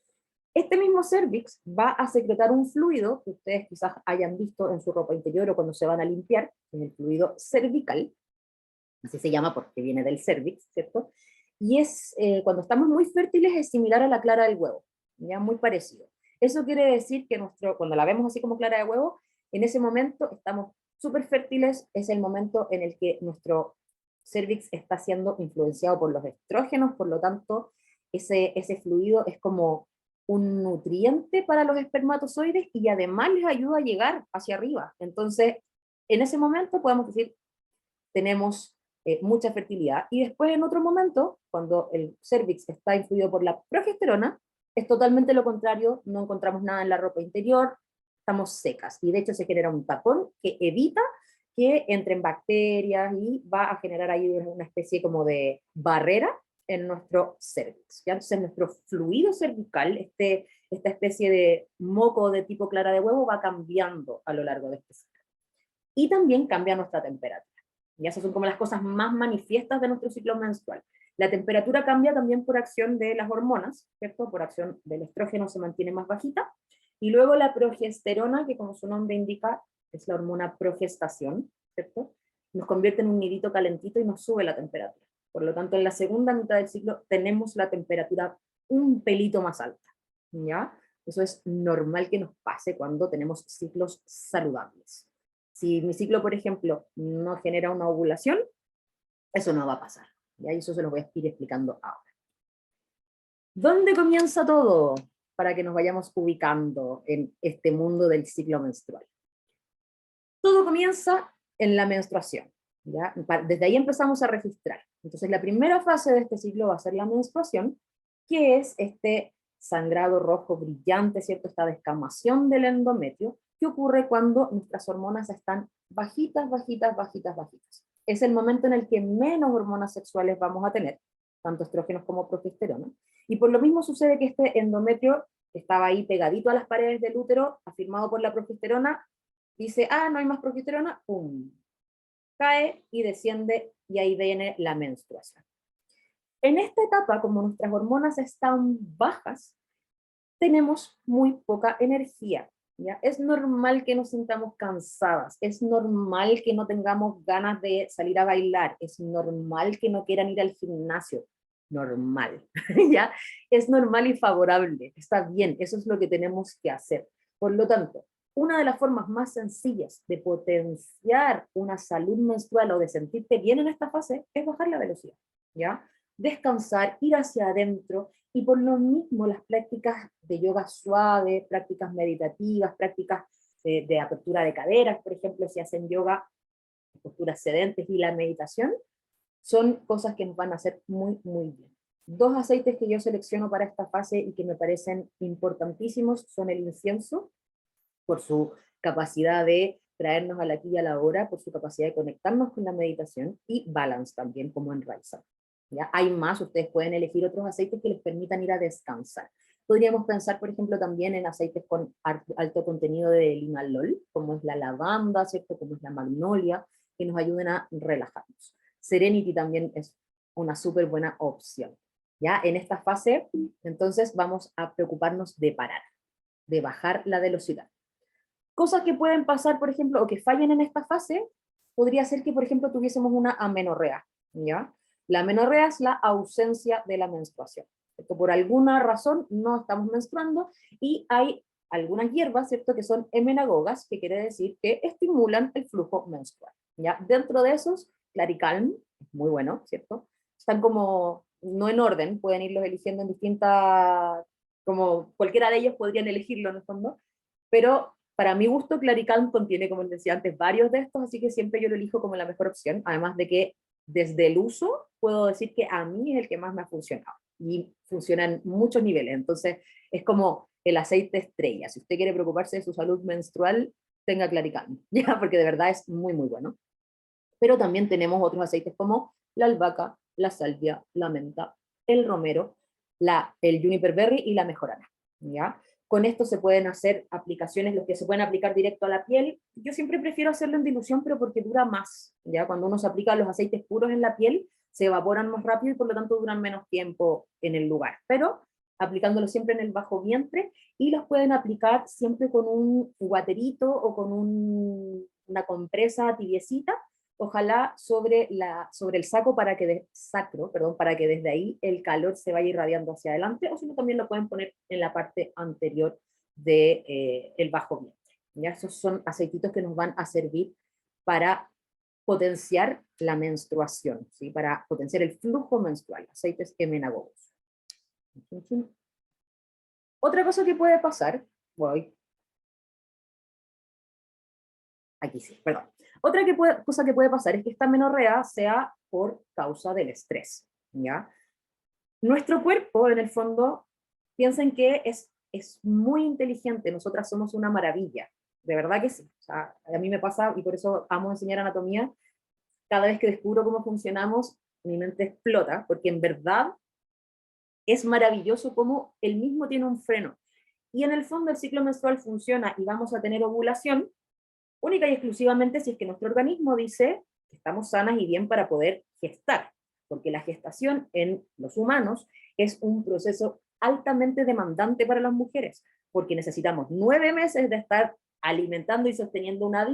Este mismo cervix va a secretar un fluido que ustedes quizás hayan visto en su ropa interior o cuando se van a limpiar, es el fluido cervical, así se llama porque viene del cervix, ¿cierto? Y cuando estamos muy fértiles es similar a la clara del huevo, ya muy parecido. Eso quiere decir que cuando la vemos así como clara de huevo, en ese momento estamos súper fértiles, es el momento en el que nuestro cervix está siendo influenciado por los estrógenos, por lo tanto, ese fluido es como un nutriente para los espermatozoides y además les ayuda a llegar hacia arriba. Entonces, en ese momento podemos decir, tenemos mucha fertilidad, y después en otro momento, cuando el cervix está influido por la progesterona, es totalmente lo contrario, no encontramos nada en la ropa interior, estamos secas, y de hecho se genera un tapón que evita que entren bacterias y va a generar ahí una especie como de barrera en nuestro cervix. ¿Ya? Entonces nuestro fluido cervical, esta especie de moco de tipo clara de huevo, va cambiando a lo largo de este ciclo. Y también cambia nuestra temperatura. Y esas son como las cosas más manifiestas de nuestro ciclo menstrual. La temperatura cambia también por acción de las hormonas, ¿cierto? Por acción del estrógeno se mantiene más bajita. Y luego la progesterona, que como su nombre indica, es la hormona progestación, ¿cierto? Nos convierte en un nidito calentito y nos sube la temperatura. Por lo tanto, en la segunda mitad del ciclo tenemos la temperatura un pelito más alta, ¿ya? Eso es normal que nos pase cuando tenemos ciclos saludables. Si mi ciclo, por ejemplo, no genera una ovulación, eso no va a pasar. Y eso se lo voy a ir explicando ahora. ¿Dónde comienza todo? Para que nos vayamos ubicando en este mundo del ciclo menstrual. Todo comienza en la menstruación. ¿Ya? Desde ahí empezamos a registrar. Entonces la primera fase de este ciclo va a ser la menstruación, que es este sangrado rojo brillante, ¿cierto? Esta descamación del endometrio, que ocurre cuando nuestras hormonas están bajitas, bajitas, bajitas, bajitas. Es el momento en el que menos hormonas sexuales vamos a tener, tanto estrógenos como progesterona, y por lo mismo sucede que este endometrio que estaba ahí pegadito a las paredes del útero, afirmado por la progesterona, dice, ah, no hay más progesterona, ¡pum! Cae y desciende, y ahí viene la menstruación. En esta etapa, como nuestras hormonas están bajas, tenemos muy poca energía. ¿Ya? Es normal que nos sintamos cansadas, es normal que no tengamos ganas de salir a bailar, es normal que no quieran ir al gimnasio, normal, ¿ya? Es normal y favorable, está bien, eso es lo que tenemos que hacer. Por lo tanto, una de las formas más sencillas de potenciar una salud menstrual o de sentirte bien en esta fase es bajar la velocidad, ¿ya? Descansar, ir hacia adentro, y por lo mismo las prácticas de yoga suave, prácticas meditativas, prácticas de apertura de caderas, por ejemplo, si hacen yoga, posturas sedentes y la meditación, son cosas que nos van a hacer muy, muy bien. Dos aceites que yo selecciono para esta fase y que me parecen importantísimos son el incienso, por su capacidad de traernos a la aquí y a la hora, por su capacidad de conectarnos con la meditación, y Balance también como enraizar. ¿Ya? Hay más, ustedes pueden elegir otros aceites que les permitan ir a descansar. Podríamos pensar, por ejemplo, también en aceites con alto contenido de linalol, como es la lavanda, ¿cierto? Como es la magnolia, que nos ayuden a relajarnos. Serenity también es una súper buena opción. ¿Ya? En esta fase, entonces, vamos a preocuparnos de parar, de bajar la velocidad. Cosas que pueden pasar, por ejemplo, o que fallen en esta fase, podría ser que, por ejemplo, tuviésemos una amenorrea, ¿ya? La amenorrea es la ausencia de la menstruación. ¿Cierto? Por alguna razón no estamos menstruando y hay algunas hierbas, ¿cierto?, que son emenagogas, que quiere decir que estimulan el flujo menstrual, ¿ya? Dentro de esos, Claricalm, muy bueno, ¿cierto? Están como, no en orden, pueden irlos eligiendo en distintas, como cualquiera de ellos podrían elegirlo en el fondo, pero para mi gusto, Claricalm contiene, como les decía antes, varios de estos, así que siempre yo lo elijo como la mejor opción, además de que desde el uso puedo decir que a mí es el que más me ha funcionado, y funciona en muchos niveles, entonces es como el aceite estrella. Si usted quiere preocuparse de su salud menstrual, tenga Claricalm, ¿ya? Porque de verdad es muy, muy bueno. Pero también tenemos otros aceites como la albahaca, la salvia, la menta, el romero, el juniper berry y la mejorana, ¿ya? Con esto se pueden hacer aplicaciones, los que se pueden aplicar directo a la piel. Yo siempre prefiero hacerlo en dilución, pero porque dura más, ¿ya? Cuando uno se aplica los aceites puros en la piel, se evaporan más rápido y por lo tanto duran menos tiempo en el lugar. Pero aplicándolo siempre en el bajo vientre, y los pueden aplicar siempre con un guaterito o con una compresa tibiecita, ojalá sobre el saco para que sacro, perdón, para que desde ahí el calor se vaya irradiando hacia adelante, o si no también lo pueden poner en la parte anterior del el bajo vientre. ¿Ya? Esos son aceititos que nos van a servir para potenciar la menstruación, ¿sí? Para potenciar el flujo menstrual, aceites emenagogos. Otra cosa que puede pasar, aquí sí, perdón. Otra cosa que puede pasar es que esta menorrea sea por causa del estrés, ¿ya? Nuestro cuerpo, en el fondo, piensen que es muy inteligente, nosotras somos una maravilla, de verdad que sí. O sea, a mí me pasa, y por eso amo enseñar anatomía, cada vez que descubro cómo funcionamos, mi mente explota, porque en verdad es maravilloso cómo él mismo tiene un freno. Y en el fondo el ciclo menstrual funciona y vamos a tener ovulación única y exclusivamente si es que nuestro organismo dice que estamos sanas y bien para poder gestar, porque la gestación en los humanos es un proceso altamente demandante para las mujeres, porque necesitamos 9 meses de estar alimentando y sosteniendo una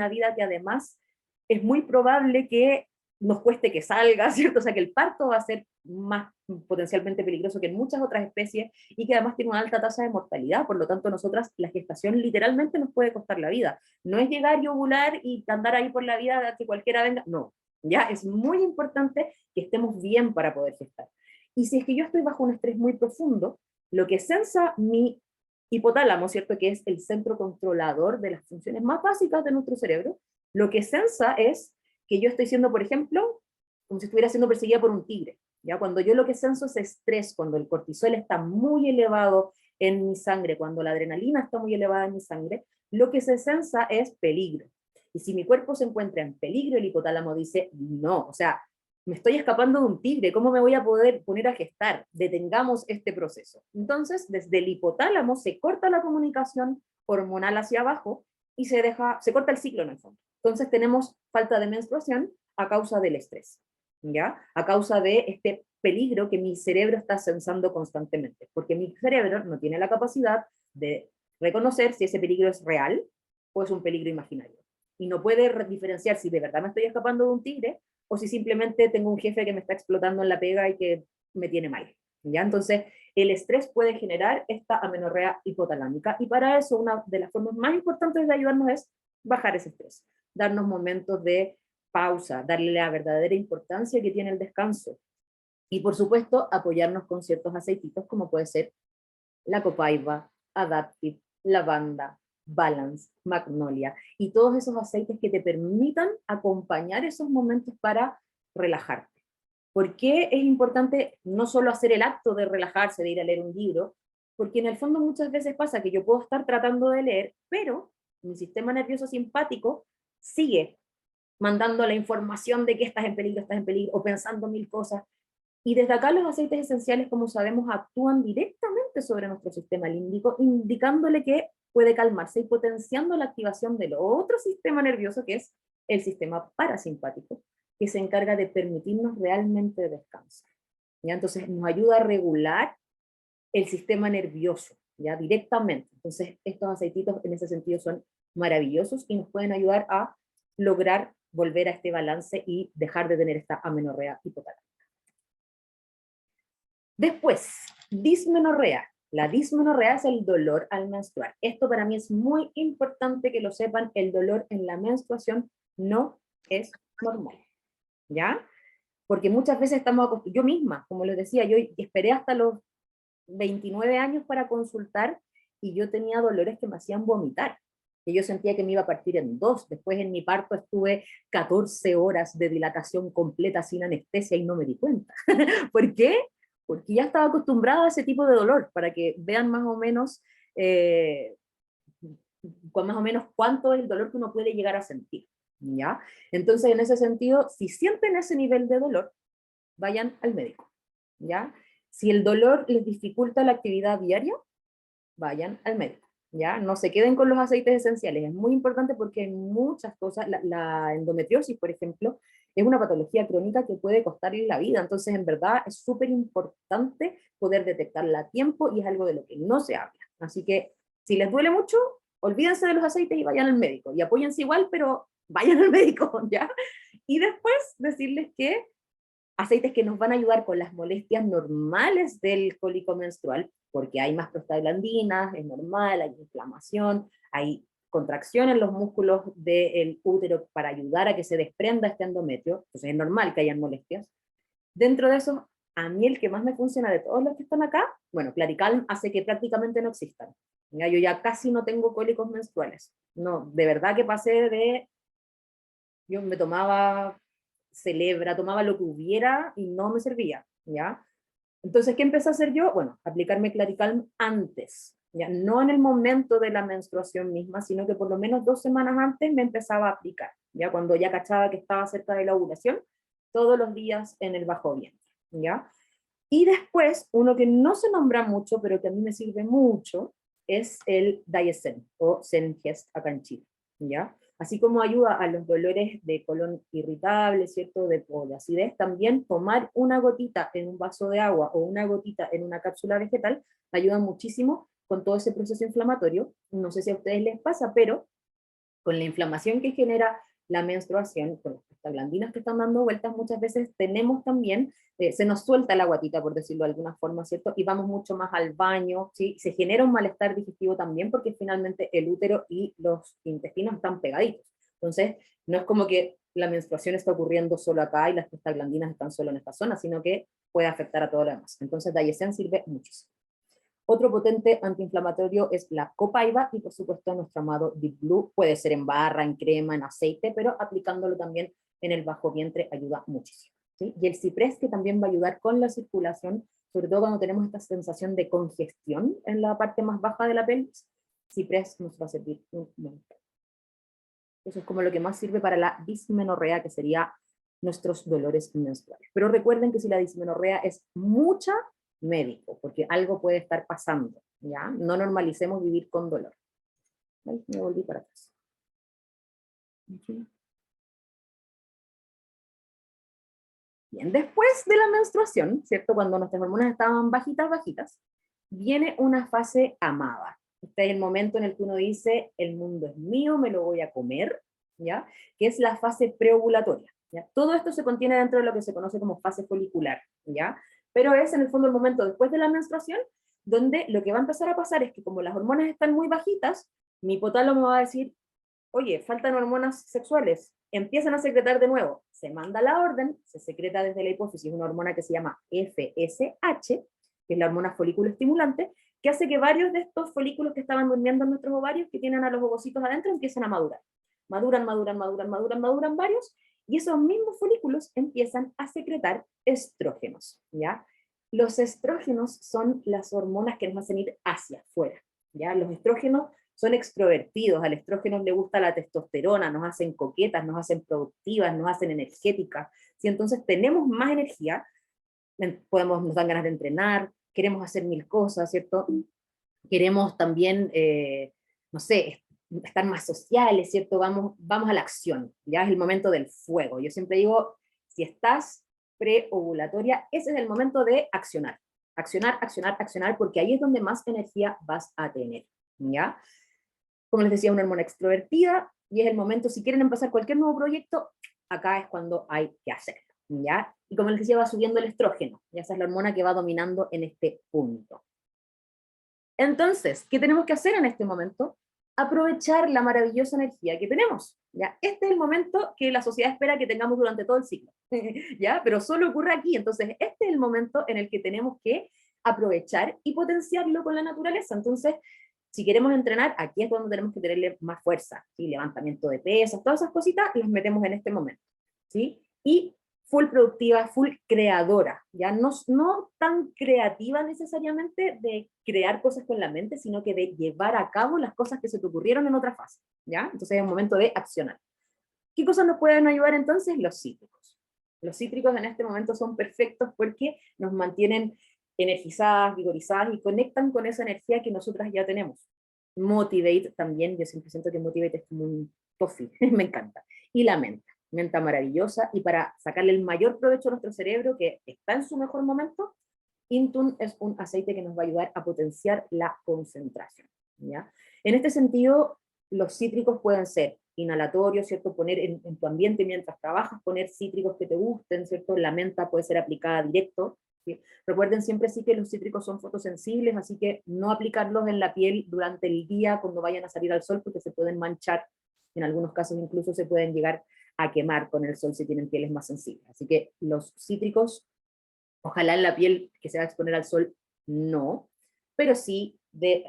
vida que además es muy probable que nos cueste que salga, ¿cierto? O sea, que el parto va a ser más potencialmente peligroso que en muchas otras especies y que además tiene una alta tasa de mortalidad, por lo tanto nosotras la gestación literalmente nos puede costar la vida. No es llegar y ovular y andar ahí por la vida que cualquiera venga, no, ya es muy importante que estemos bien para poder gestar. Y si es que yo estoy bajo un estrés muy profundo, lo que sensa mi hipotálamo, ¿cierto? Que es el centro controlador de las funciones más básicas de nuestro cerebro, lo que sensa es que yo estoy siendo, por ejemplo, como si estuviera siendo perseguida por un tigre. ¿Ya? Cuando yo lo que senso es estrés, cuando el cortisol está muy elevado en mi sangre, cuando la adrenalina está muy elevada en mi sangre, lo que se sensa es peligro. Y si mi cuerpo se encuentra en peligro, el hipotálamo dice, no, o sea, me estoy escapando de un tigre, ¿cómo me voy a poder poner a gestar? Detengamos este proceso. Entonces, desde el hipotálamo se corta la comunicación hormonal hacia abajo y se corta el ciclo en el fondo. Entonces tenemos falta de menstruación a causa del estrés, ¿ya? A causa de este peligro que mi cerebro está sensando constantemente, porque mi cerebro no tiene la capacidad de reconocer si ese peligro es real o es un peligro imaginario. Y no puede diferenciar si de verdad me estoy escapando de un tigre o si simplemente tengo un jefe que me está explotando en la pega y que me tiene mal. ¿Ya? Entonces, el estrés puede generar esta amenorrea hipotalámica y para eso una de las formas más importantes de ayudarnos es bajar ese estrés, darnos momentos de pausa, darle la verdadera importancia que tiene el descanso y por supuesto apoyarnos con ciertos aceititos como puede ser la copaiba, Adaptive, lavanda, Balance, Magnolia, y todos esos aceites que te permitan acompañar esos momentos para relajarte. ¿Por qué es importante no solo hacer el acto de relajarse, de ir a leer un libro? Porque en el fondo muchas veces pasa que yo puedo estar tratando de leer, pero mi sistema nervioso simpático sigue mandando la información de que estás en peligro, o pensando mil cosas, y desde acá los aceites esenciales, como sabemos, actúan directamente sobre nuestro sistema límbico, indicándole que puede calmarse y potenciando la activación del otro sistema nervioso, que es el sistema parasimpático, que se encarga de permitirnos realmente descansar. ¿Ya? Entonces nos ayuda a regular el sistema nervioso, ¿ya? Directamente. Entonces estos aceititos en ese sentido son maravillosos y nos pueden ayudar a lograr volver a este balance y dejar de tener esta amenorrea hipotalámica. Después, dismenorrea. La dismenorrea es el dolor al menstruar. Esto para mí es muy importante que lo sepan, el dolor en la menstruación no es normal, ¿ya? Porque muchas veces estamos acostumbrados, yo misma, como les decía, yo esperé hasta los 29 años para consultar y yo tenía dolores que me hacían vomitar, que yo sentía que me iba a partir en dos. Después en mi parto estuve 14 horas de dilatación completa sin anestesia y no me di cuenta. ¿Por qué? Porque ya estaba acostumbrada a ese tipo de dolor, para que vean más o menos, eh, con más o menos cuánto es el dolor que uno puede llegar a sentir, ¿ya? Entonces, en ese sentido, si sienten ese nivel de dolor, vayan al médico, ¿ya? Si el dolor les dificulta la actividad diaria, vayan al médico, ¿ya? No se queden con los aceites esenciales, es muy importante porque hay muchas cosas, la endometriosis, por ejemplo, es una patología crónica que puede costarle la vida, entonces en verdad es súper importante poder detectarla a tiempo y es algo de lo que no se habla. Así que si les duele mucho, olvídense de los aceites y vayan al médico, y apóyense igual, pero vayan al médico, ¿ya? Y después decirles que aceites que nos van a ayudar con las molestias normales del cólico menstrual, porque hay más prostaglandinas, es normal, hay inflamación, hay contracción en los músculos del útero para ayudar a que se desprenda este endometrio, entonces es normal que hayan molestias. Dentro de eso, a mí el que más me funciona de todos los que están acá, bueno, Claricalm hace que prácticamente no existan. Ya, yo ya casi no tengo cólicos menstruales. No, de verdad que pasé de, yo me tomaba celebra, tomaba lo que hubiera y no me servía, ¿ya? Entonces, ¿qué empecé a hacer yo? Bueno, aplicarme Clarical antes, ya no en el momento de la menstruación misma, sino que por lo menos 2 semanas antes me empezaba a aplicar, ya cuando ya cachaba que estaba cerca de la ovulación, todos los días en el bajo vientre, ¿ya? Y después, uno que no se nombra mucho, pero que a mí me sirve mucho, es el Diazen, o Zengest acá en Chile, ¿ya? Así como ayuda a los dolores de colon irritable, ¿cierto? O de acidez, también tomar una gotita en un vaso de agua o una gotita en una cápsula vegetal ayuda muchísimo con todo ese proceso inflamatorio. No sé si a ustedes les pasa, pero con la inflamación que genera la menstruación, con las prostaglandinas que están dando vueltas, muchas veces tenemos también, se nos suelta la guatita, por decirlo de alguna forma, ¿cierto? Y vamos mucho más al baño, ¿sí? Se genera un malestar digestivo también porque finalmente el útero y los intestinos están pegaditos. Entonces, no es como que la menstruación está ocurriendo solo acá y las prostaglandinas están solo en esta zona, sino que puede afectar a todo lo demás. Entonces, Diazen sirve muchísimo. Otro potente antiinflamatorio es la copaiba y por supuesto nuestro amado Deep Blue, puede ser en barra, en crema, en aceite, pero aplicándolo también en el bajo vientre ayuda muchísimo, ¿sí? Y el ciprés, que también va a ayudar con la circulación, sobre todo cuando tenemos esta sensación de congestión en la parte más baja de la pelvis, ciprés nos va a servir un montón. Eso es como lo que más sirve para la dismenorrea, que sería nuestros dolores menstruales. Pero recuerden que si la dismenorrea es mucha, médico, porque algo puede estar pasando, ¿ya? No normalicemos vivir con dolor. ¿Ven? Me volví para atrás. Bien, después de la menstruación, ¿cierto? Cuando nuestras hormonas estaban bajitas, bajitas, viene una fase amada. Este es el momento en el que uno dice, el mundo es mío, me lo voy a comer, ¿ya? Que es la fase preovulatoria, ¿ya? Todo esto se contiene dentro de lo que se conoce como fase folicular, ¿ya? Pero es en el fondo el momento después de la menstruación, donde lo que va a empezar a pasar es que como las hormonas están muy bajitas, mi hipotálamo va a decir, oye, faltan hormonas sexuales, empiezan a secretar de nuevo, se manda la orden, se secreta desde la hipófisis una hormona que se llama FSH, que es la hormona folículo estimulante, que hace que varios de estos folículos que estaban durmiendo en nuestros ovarios, que tienen a los ovocitos adentro, empiecen a madurar. Maduran, maduran, maduran, maduran, maduran varios, y esos mismos folículos empiezan a secretar estrógenos, ¿ya? Los estrógenos son las hormonas que nos hacen ir hacia afuera, ¿ya? Los estrógenos son extrovertidos, al estrógeno le gusta la testosterona, nos hacen coquetas, nos hacen productivas, nos hacen energéticas. Si entonces tenemos más energía, nos dan ganas de entrenar, queremos hacer mil cosas, ¿cierto? Queremos también, no sé, estar más sociales, ¿cierto? Vamos a la acción, ya es el momento del fuego. Yo siempre digo, si estás preovulatoria, ese es el momento de accionar. Accionar, accionar, accionar, porque ahí es donde más energía vas a tener, ¿ya? Como les decía, una hormona extrovertida, y es el momento, si quieren empezar cualquier nuevo proyecto, acá es cuando hay que hacerlo, ¿ya? Y como les decía, va subiendo el estrógeno, ya esa es la hormona que va dominando en este punto. Entonces, ¿qué tenemos que hacer en este momento? Aprovechar la maravillosa energía que tenemos, ¿ya? Este es el momento que la sociedad espera que tengamos durante todo el ciclo, ¿ya? Pero solo ocurre aquí, entonces este es el momento en el que tenemos que aprovechar y potenciarlo con la naturaleza. Entonces, si queremos entrenar, aquí es donde tenemos que tenerle más fuerza, ¿sí? Levantamiento de pesas, todas esas cositas las metemos en este momento, ¿sí? Y full productiva, full creadora, ya no tan creativa necesariamente de crear cosas con la mente, sino que de llevar a cabo las cosas que se te ocurrieron en otra fase, ¿ya? Entonces es un momento de accionar. ¿Qué cosas nos pueden ayudar entonces? Los cítricos. Los cítricos en este momento son perfectos porque nos mantienen energizadas, vigorizadas y conectan con esa energía que nosotras ya tenemos. Motivate también, yo siempre siento que Motivate es como un toffee, me encanta. Y la menta maravillosa, y para sacarle el mayor provecho a nuestro cerebro, que está en su mejor momento, Intun es un aceite que nos va a ayudar a potenciar la concentración, ¿ya? En este sentido, los cítricos pueden ser inhalatorios, ¿cierto? Poner en tu ambiente mientras trabajas, poner cítricos que te gusten, ¿cierto? La menta puede ser aplicada directo, ¿sí? Recuerden siempre sí que los cítricos son fotosensibles, así que no aplicarlos en la piel durante el día cuando vayan a salir al sol, porque se pueden manchar, en algunos casos incluso se pueden llegar a quemar con el sol si tienen pieles más sensibles. Así que los cítricos, ojalá en la piel que se va a exponer al sol, no, pero sí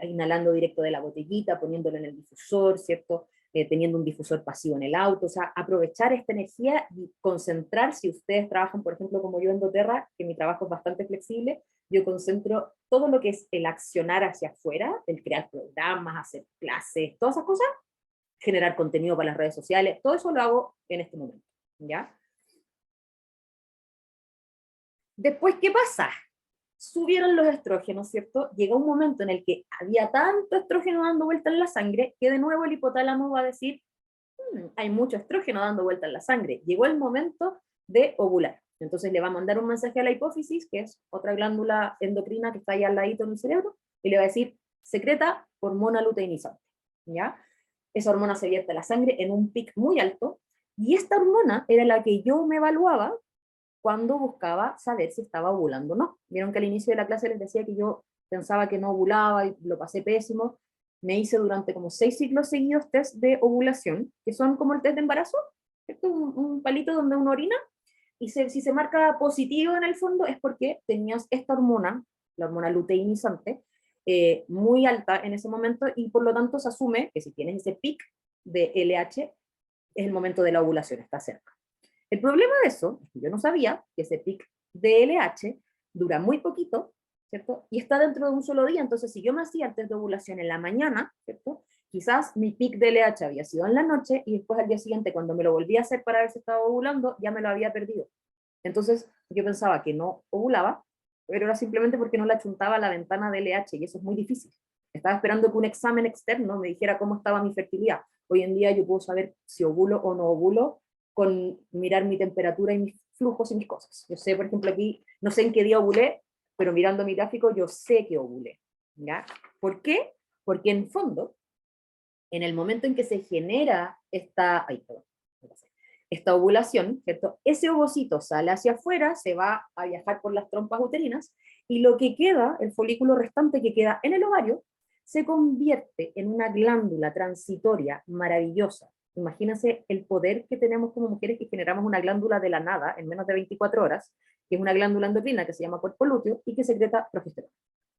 inhalando directo de la botellita, poniéndolo en el difusor, ¿cierto? teniendo un difusor pasivo en el auto, o sea, aprovechar esta energía y concentrar, si ustedes trabajan, por ejemplo, como yo en doTERRA, que mi trabajo es bastante flexible, yo concentro todo lo que es el accionar hacia afuera, el crear programas, hacer clases, todas esas cosas, generar contenido para las redes sociales, todo eso lo hago en este momento, ¿ya? Después, ¿qué pasa? Subieron los estrógenos, ¿cierto? Llega un momento en el que había tanto estrógeno dando vuelta en la sangre que de nuevo el hipotálamo va a decir, hay mucho estrógeno dando vuelta en la sangre. Llegó el momento de ovular. Entonces le va a mandar un mensaje a la hipófisis, que es otra glándula endocrina que está ahí al ladito en el cerebro, y le va a decir, secreta hormona luteinizante, ¿ya? Esa hormona se vierte a la sangre en un pic muy alto, y esta hormona era la que yo me evaluaba cuando buscaba saber si estaba ovulando o no. Vieron que al inicio de la clase les decía que yo pensaba que no ovulaba y lo pasé pésimo. Me hice durante como 6 ciclos seguidos test de ovulación, que son como el test de embarazo, ¿cierto? Un palito donde uno orina, y si se marca positivo en el fondo es porque tenías esta hormona, la hormona luteinizante, muy alta en ese momento, y por lo tanto se asume que si tienes ese pic de LH, es el momento de la ovulación, está cerca. El problema de eso es que yo no sabía que ese pic de LH dura muy poquito, ¿cierto? Y está dentro de un solo día, entonces si yo me hacía el test de ovulación en la mañana, ¿cierto? Quizás mi pic de LH había sido en la noche y después al día siguiente, cuando me lo volví a hacer para ver si estaba ovulando, ya me lo había perdido. Entonces yo pensaba que no ovulaba, pero era simplemente porque no le achuntaba la ventana de LH y eso es muy difícil. Estaba esperando que un examen externo me dijera cómo estaba mi fertilidad. Hoy en día yo puedo saber si ovulo o no ovulo con mirar mi temperatura y mis flujos y mis cosas. Yo sé, por ejemplo, aquí, no sé en qué día ovulé, pero mirando mi gráfico yo sé que ovulé, ¿ya? ¿Por qué? Porque en fondo, en el momento en que se genera esta ovulación, ¿cierto? Ese ovocito sale hacia afuera, se va a viajar por las trompas uterinas, y lo que queda, el folículo restante que queda en el ovario, se convierte en una glándula transitoria maravillosa. Imagínense el poder que tenemos como mujeres, que generamos una glándula de la nada en menos de 24 horas, que es una glándula endocrina que se llama cuerpo lúteo y que secreta progesterona.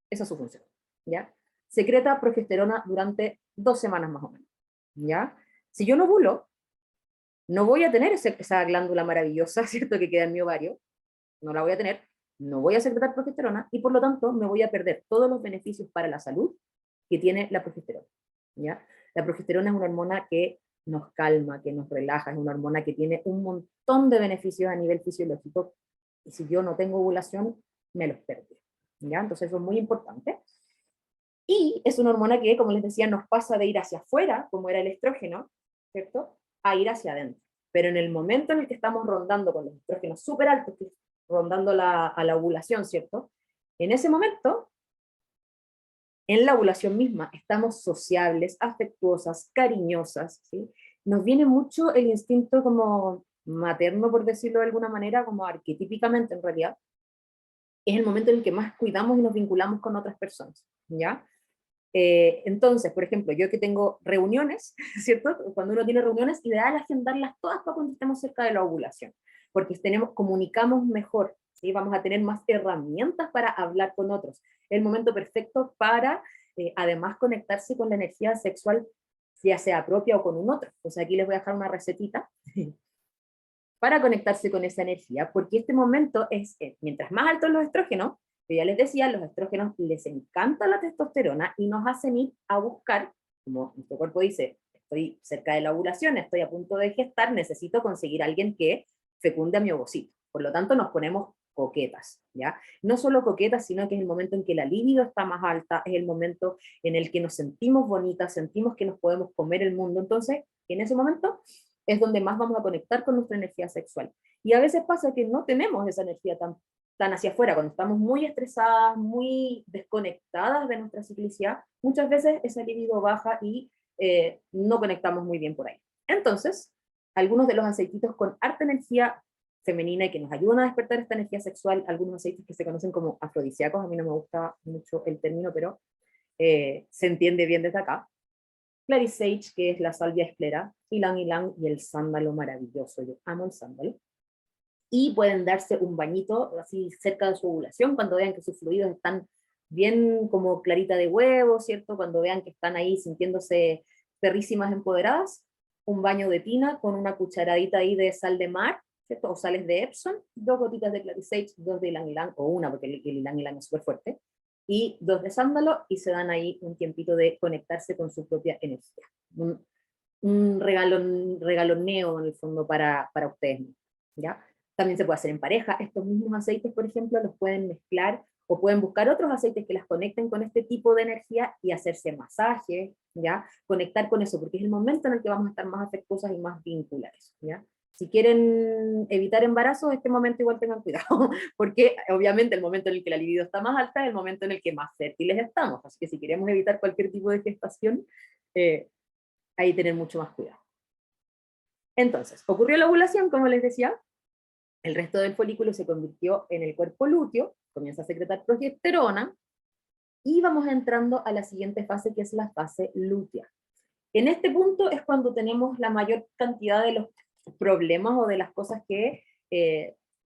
Esa es su función, ¿ya? Secreta progesterona durante 2 semanas más o menos, ¿ya? Si yo no ovulo, no voy a tener esa glándula maravillosa, ¿cierto?, que queda en mi ovario, no la voy a tener, no voy a secretar progesterona y por lo tanto me voy a perder todos los beneficios para la salud que tiene la progesterona, ¿ya? La progesterona es una hormona que nos calma, que nos relaja, es una hormona que tiene un montón de beneficios a nivel fisiológico, y si yo no tengo ovulación, me los perdí, ¿ya? Entonces eso es muy importante. Y es una hormona que, como les decía, nos pasa de ir hacia afuera, como era el estrógeno, ¿cierto?, a ir hacia adentro. Pero en el momento en el que estamos rondando con los estrógenos súper altos, rondando a la ovulación, ¿cierto? En ese momento, en la ovulación misma, estamos sociables, afectuosas, cariñosas, ¿sí? Nos viene mucho el instinto como materno, por decirlo de alguna manera, como arquetípicamente en realidad. Es el momento en el que más cuidamos y nos vinculamos con otras personas, ¿ya? Entonces, por ejemplo, yo que tengo reuniones, ¿cierto? Cuando uno tiene reuniones, ideal agendarlas todas para cuando estemos cerca de la ovulación, porque comunicamos mejor, ¿sí? Vamos a tener más herramientas para hablar con otros. Es el momento perfecto para, además, conectarse con la energía sexual, ya sea propia o con un otro. O sea, aquí les voy a dejar una recetita para conectarse con esa energía, porque este momento es, mientras más altos los estrógenos, que ya les decía, los estrógenos les encanta la testosterona y nos hacen ir a buscar, como nuestro cuerpo dice, estoy cerca de la ovulación, estoy a punto de gestar, necesito conseguir a alguien que fecunde a mi ovocito. Por lo tanto, nos ponemos coquetas, ¿ya? No solo coquetas, sino que es el momento en que la libido está más alta, es el momento en el que nos sentimos bonitas, sentimos que nos podemos comer el mundo. Entonces, en ese momento es donde más vamos a conectar con nuestra energía sexual. Y a veces pasa que no tenemos esa energía tan hacia afuera, cuando estamos muy estresadas, muy desconectadas de nuestra ciclicidad, muchas veces esa libido baja y no conectamos muy bien por ahí. Entonces, algunos de los aceititos con harta energía femenina y que nos ayudan a despertar esta energía sexual, algunos aceites que se conocen como afrodisíacos, a mí no me gusta mucho el término, pero se entiende bien desde acá. Clarisage, que es la salvia esclera, ylang ylang y el sándalo maravilloso, yo amo el sándalo. Y pueden darse un bañito así cerca de su ovulación, cuando vean que sus fluidos están bien como clarita de huevo, ¿cierto? Cuando vean que están ahí sintiéndose perrísimas empoderadas, un baño de tina con una cucharadita ahí de sal de mar, ¿cierto? O sales de Epsom, 2 gotitas de Clary Sage, 2 de ylang ylang, o una, porque el ylang ylang es súper fuerte, y 2 de sándalo, y se dan ahí un tiempito de conectarse con su propia energía. Un regaloneo en el fondo para ustedes mismos, ¿ya? También se puede hacer en pareja. Estos mismos aceites, por ejemplo, los pueden mezclar o pueden buscar otros aceites que las conecten con este tipo de energía y hacerse masaje, ¿ya? Conectar con eso, porque es el momento en el que vamos a estar más afectuosas y más vinculares, ¿ya? Si quieren evitar embarazos, este momento igual tengan cuidado, porque obviamente el momento en el que la libido está más alta es el momento en el que más fértiles estamos, así que si queremos evitar cualquier tipo de gestación, ahí tener mucho más cuidado. Entonces, ocurrió la ovulación, como les decía, el resto del folículo se convirtió en el cuerpo lúteo, comienza a secretar progesterona, y vamos entrando a la siguiente fase, que es la fase lútea. En este punto es cuando tenemos la mayor cantidad de los problemas o de las cosas que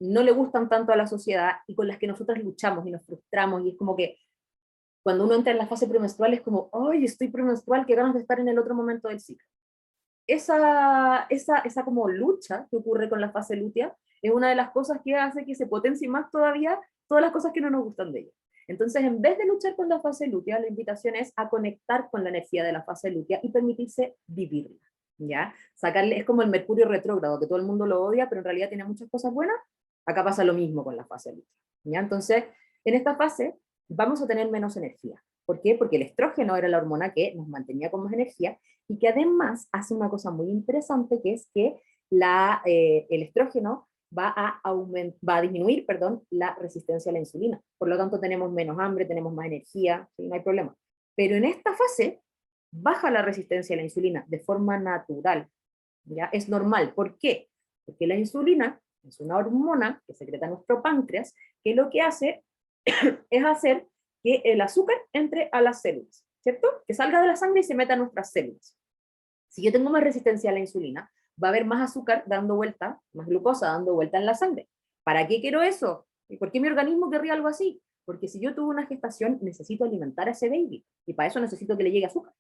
no le gustan tanto a la sociedad y con las que nosotras luchamos y nos frustramos, y es como que cuando uno entra en la fase premenstrual es como, ¡ay, estoy premenstrual, qué ganas de estar en el otro momento del ciclo! Esa como lucha que ocurre con la fase lútea es una de las cosas que hace que se potencie más todavía todas las cosas que no nos gustan de ella. Entonces, en vez de luchar con la fase lútea, la invitación es a conectar con la energía de la fase lútea y permitirse vivirla, ¿ya? Sacarle, es como el Mercurio retrógrado, que todo el mundo lo odia, pero en realidad tiene muchas cosas buenas. Acá pasa lo mismo con la fase lútea, ¿ya? Entonces, en esta fase vamos a tener menos energía. ¿Por qué? Porque el estrógeno era la hormona que nos mantenía con más energía y que además hace una cosa muy interesante, que es que el estrógeno va a disminuir, perdón, la resistencia a la insulina. Por lo tanto, tenemos menos hambre, tenemos más energía, ¿sí? No hay problema. Pero en esta fase, baja la resistencia a la insulina de forma natural, ¿ya? Es normal. ¿Por qué? Porque la insulina es una hormona que secreta nuestro páncreas, que lo que hace es hacer que el azúcar entre a las células, ¿cierto? Que salga de la sangre y se meta a nuestras células. Si yo tengo más resistencia a la insulina, va a haber más azúcar dando vuelta, más glucosa dando vuelta en la sangre. ¿Para qué quiero eso? ¿Y por qué mi organismo querría algo así? Porque si yo tuve una gestación, necesito alimentar a ese baby, y para eso necesito que le llegue azúcar.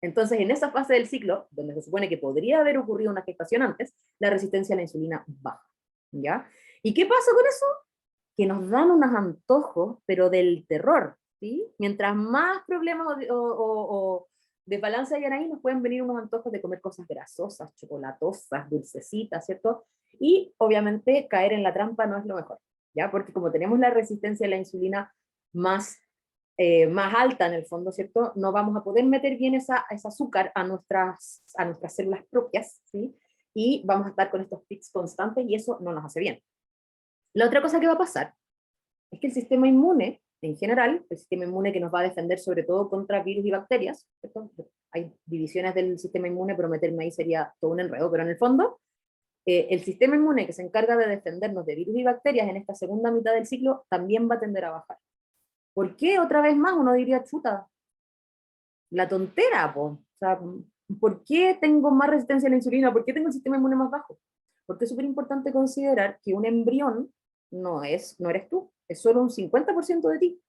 Entonces, en esa fase del ciclo, donde se supone que podría haber ocurrido una gestación antes, la resistencia a la insulina baja, ¿ya? ¿Y qué pasa con eso? Que nos dan unos antojos, pero del terror, ¿sí? Mientras más problemas o desbalance hayan ahí, nos pueden venir unos antojos de comer cosas grasosas, chocolatosas, dulcecitas, ¿cierto? Y obviamente caer en la trampa no es lo mejor, ¿ya? Porque como tenemos la resistencia a la insulina más alta en el fondo, ¿cierto? No vamos a poder meter bien ese azúcar a nuestras células propias, ¿sí? Y vamos a estar con estos pics constantes y eso no nos hace bien. La otra cosa que va a pasar es que el sistema inmune, en general, el sistema inmune que nos va a defender sobre todo contra virus y bacterias, ¿cierto? Hay divisiones del sistema inmune, pero meterme ahí sería todo un enredo, pero en el fondo, el sistema inmune que se encarga de defendernos de virus y bacterias en esta segunda mitad del ciclo también va a tender a bajar. ¿Por qué? Otra vez más uno diría, chuta, la tontera, po. O sea, ¿por qué tengo más resistencia a la insulina? ¿Por qué tengo el sistema inmune más bajo? Porque es súper importante considerar que un embrión no eres tú, es solo un 50% de ti.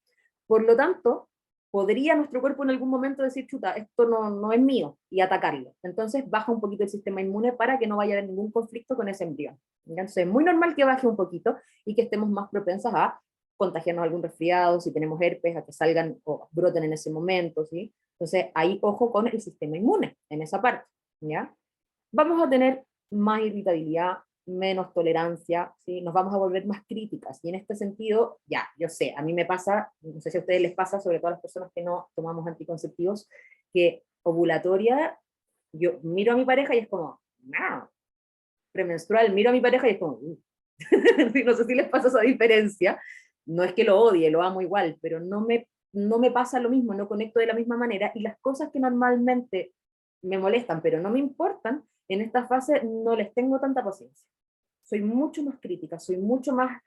Por lo tanto, podría nuestro cuerpo en algún momento decir, chuta, esto no es mío, y atacarlo. Entonces baja un poquito el sistema inmune para que no vaya a haber ningún conflicto con ese embrión. Entonces es muy normal que baje un poquito y que estemos más propensas a contagiarnos algún resfriado, si tenemos herpes, a que salgan o broten en ese momento, ¿sí? Entonces ahí ojo con el sistema inmune en esa parte, ¿ya? Vamos a tener más irritabilidad, menos tolerancia, ¿sí? Nos vamos a volver más críticas, y en este sentido, ya, yo sé, a mí me pasa, no sé si a ustedes les pasa, sobre todo a las personas que no tomamos anticonceptivos, que ovulatoria, yo miro a mi pareja y es como, no, premenstrual, miro a mi pareja y es como, no sé si les pasa esa diferencia, no es que lo odie, lo amo igual, pero no me pasa lo mismo, no conecto de la misma manera, y las cosas que normalmente me molestan, pero no me importan, en esta fase no les tengo tanta paciencia. Soy mucho más crítica, soy mucho más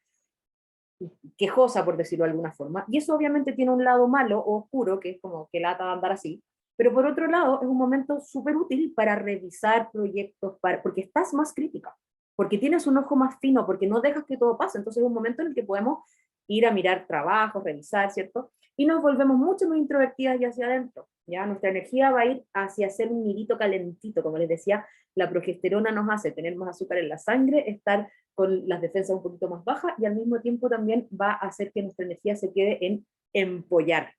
quejosa, por decirlo de alguna forma, y eso obviamente tiene un lado malo o oscuro, que es como que lata andar así, pero por otro lado es un momento súper útil para revisar proyectos, porque estás más crítica, porque tienes un ojo más fino, porque no dejas que todo pase, entonces es un momento en el que podemos ir a mirar trabajos, revisar, ¿cierto? Y nos volvemos mucho más introvertidas y hacia adentro. ¿ya? Nuestra energía va a ir hacia hacer un nidito calentito, como les decía, la progesterona nos hace tener más azúcar en la sangre, estar con las defensas un poquito más bajas, y al mismo tiempo también va a hacer que nuestra energía se quede en empollar,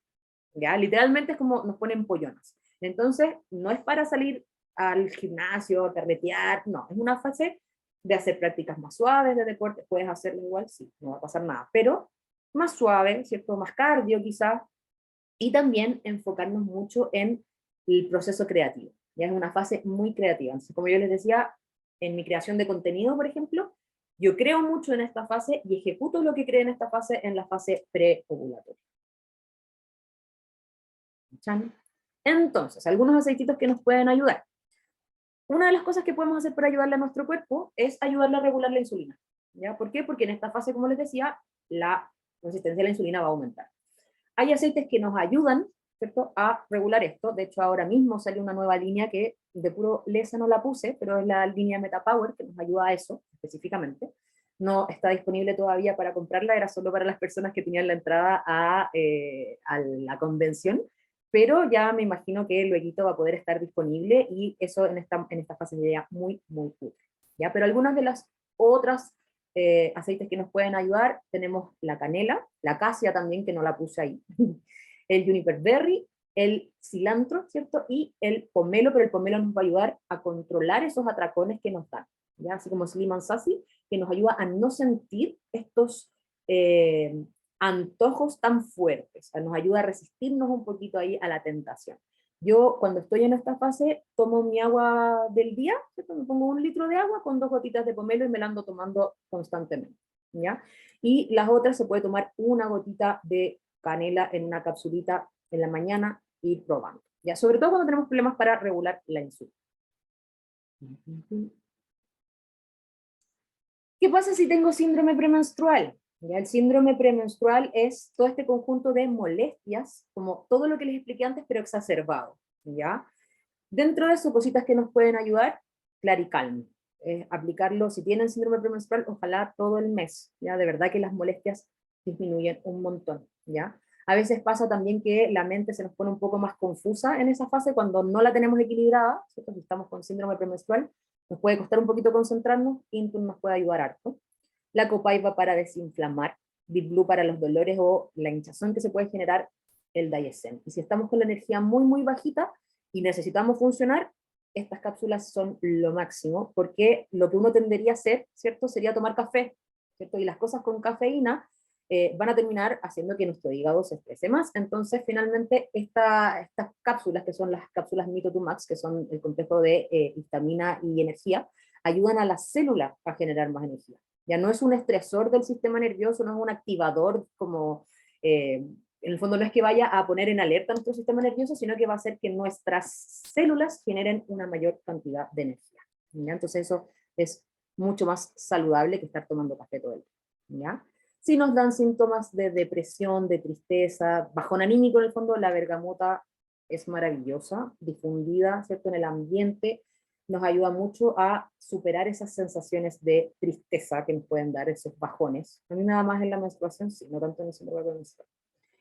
¿ya? Literalmente es como nos ponen pollonas. Entonces, no es para salir al gimnasio, carretear, no, es una fase de hacer prácticas más suaves de deporte, puedes hacerlo igual, sí, no va a pasar nada, pero más suave, ¿cierto? Más cardio quizás, y también enfocarnos mucho en el proceso creativo. Ya es una fase muy creativa. Entonces, como yo les decía, en mi creación de contenido, por ejemplo, yo creo mucho en esta fase y ejecuto lo que creo en esta fase en la fase preovulatoria. Entonces, algunos aceititos que nos pueden ayudar. Una de las cosas que podemos hacer para ayudarle a nuestro cuerpo es ayudarle a regular la insulina. ¿Ya? ¿Por qué? Porque en esta fase, como les decía, la resistencia a la insulina va a aumentar. Hay aceites que nos ayudan, ¿cierto?, a regular esto. De hecho, ahora mismo sale una nueva línea que de puro lesa no la puse, pero es la línea MetaPower, que nos ayuda a eso específicamente. No está disponible todavía para comprarla, era solo para las personas que tenían la entrada a la convención, pero ya me imagino que luego va a poder estar disponible, y eso en esta fase sería muy, muy útil. ¿Ya? Pero algunas de las otras aceites que nos pueden ayudar, tenemos la canela, la acacia también, que no la puse ahí, el juniper berry, el cilantro, ¿cierto? Y el pomelo, pero el pomelo nos va a ayudar a controlar esos atracones que nos dan, ¿ya? Así como Sliman Sassy, que nos ayuda a no sentir estos antojos tan fuertes, nos ayuda a resistirnos un poquito ahí a la tentación. Yo cuando estoy en esta fase tomo mi agua del día, ¿cierto? Me pongo 1 litro de agua con 2 gotitas de pomelo y me la ando tomando constantemente, ¿ya? Y las otras se puede tomar una gotita de canela en una capsulita en la mañana y probando, ¿ya? Sobre todo cuando tenemos problemas para regular la insulina. ¿Qué pasa si tengo síndrome premenstrual? ¿Ya? El síndrome premenstrual es todo este conjunto de molestias, como todo lo que les expliqué antes, pero exacerbado, ¿ya? Dentro de eso, cositas que nos pueden ayudar, Claricalm. Aplicarlo, si tienen síndrome premenstrual, ojalá todo el mes, ¿ya? De verdad que las molestias disminuyen un montón, ¿ya? A veces pasa también que la mente se nos pone un poco más confusa en esa fase cuando no la tenemos equilibrada, ¿cierto? Si estamos con síndrome premenstrual, nos puede costar un poquito concentrarnos, Intun nos puede ayudar harto. La copaiba para desinflamar, Big Blue para los dolores o la hinchazón que se puede generar, el Diasem. Y si estamos con la energía muy, muy bajita y necesitamos funcionar, estas cápsulas son lo máximo, porque lo que uno tendería a hacer, ¿cierto?, sería tomar café, ¿cierto? Y las cosas con cafeína van a terminar haciendo que nuestro hígado se estrese más. Entonces, finalmente, estas cápsulas, que son las cápsulas Mito 2 Max, que son el complejo de histamina y energía, ayudan a la célula a generar más energía. Ya no es un estresor del sistema nervioso, no es un activador como... en el fondo no es que vaya a poner en alerta nuestro sistema nervioso, sino que va a hacer que nuestras células generen una mayor cantidad de energía, ¿ya? Entonces eso es mucho más saludable que estar tomando café todo el día, ¿ya? Si nos dan síntomas de depresión, de tristeza, bajón anímico, en el fondo, la bergamota es maravillosa, difundida, ¿cierto?, en el ambiente, nos ayuda mucho a superar esas sensaciones de tristeza que nos pueden dar esos bajones. A mí nada más en la menstruación, sí, no tanto en el síndrome menstrual.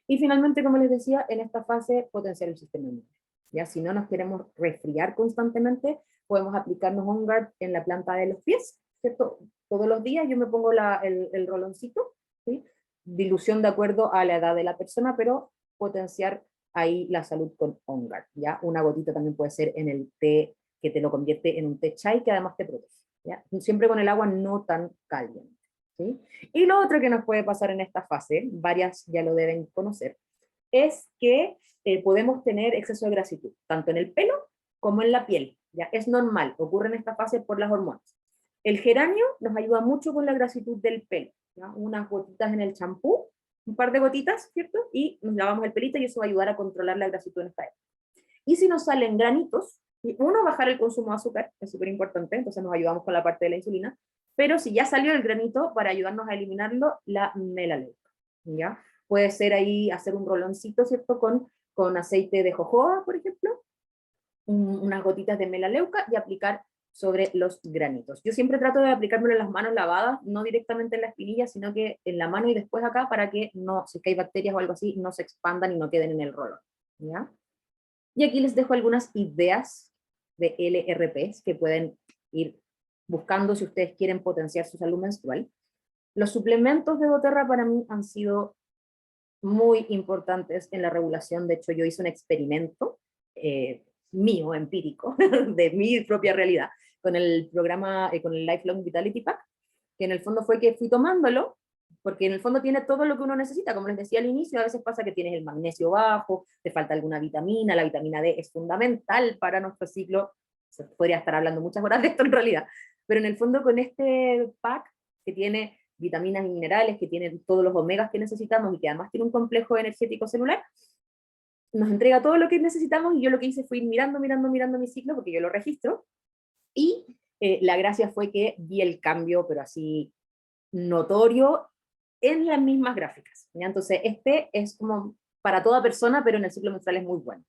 Y finalmente, como les decía, en esta fase, potenciar el sistema inmune. ¿Ya? Si no nos queremos resfriar constantemente, podemos aplicarnos On Guard en la planta de los pies, ¿cierto? Todos los días yo me pongo el roloncito, ¿sí? Dilución de acuerdo a la edad de la persona, pero potenciar ahí la salud con On Guard, ¿ya? Una gotita también puede ser en el té, que te lo convierte en un té chai, que además te protege, ¿ya? Siempre con el agua no tan caliente, ¿sí? Y lo otro que nos puede pasar en esta fase, varias ya lo deben conocer, es que podemos tener exceso de grasitud, tanto en el pelo como en la piel. ¿Ya? Es normal, ocurre en esta fase por las hormonas. El geranio nos ayuda mucho con la grasitud del pelo, ¿ya? Unas gotitas en el champú, un par de gotitas, ¿cierto? Y nos lavamos el pelito y eso va a ayudar a controlar la grasitud en esta época. Y si nos salen granitos, uno, bajar el consumo de azúcar, es súper importante, entonces nos ayudamos con la parte de la insulina, pero si ya salió el granito, para ayudarnos a eliminarlo, la melaleuca, ¿ya? Puede ser ahí hacer un roloncito, ¿cierto?, con aceite de jojoba, por ejemplo, unas gotitas de melaleuca y aplicar sobre los granitos. Yo siempre trato de aplicármelo en las manos lavadas, no directamente en la espinilla, sino que en la mano y después acá, para que no, si es que hay bacterias o algo así, no se expandan y no queden en el rolón, ¿ya? Y aquí les dejo algunas ideas de LRPs que pueden ir buscando si ustedes quieren potenciar su salud menstrual. Los suplementos de doTERRA para mí han sido muy importantes en la regulación. De hecho, yo hice un experimento mío, empírico, de mi propia realidad, con el programa, con el Lifelong Vitality Pack, que en el fondo fue que fui tomándolo, porque en el fondo tiene todo lo que uno necesita. Como les decía al inicio, a veces pasa que tienes el magnesio bajo, te falta alguna vitamina, la vitamina D es fundamental para nuestro ciclo. Se podría estar hablando muchas horas de esto en realidad, pero en el fondo con este pack que tiene vitaminas y minerales, que tiene todos los omegas que necesitamos y que además tiene un complejo energético celular, nos entrega todo lo que necesitamos. Y yo lo que hice fue ir mirando mi ciclo, porque yo lo registro, y la gracia fue que vi el cambio, pero así notorio, en las mismas gráficas, ¿ya? Entonces este es como para toda persona, pero en el ciclo menstrual es muy bueno.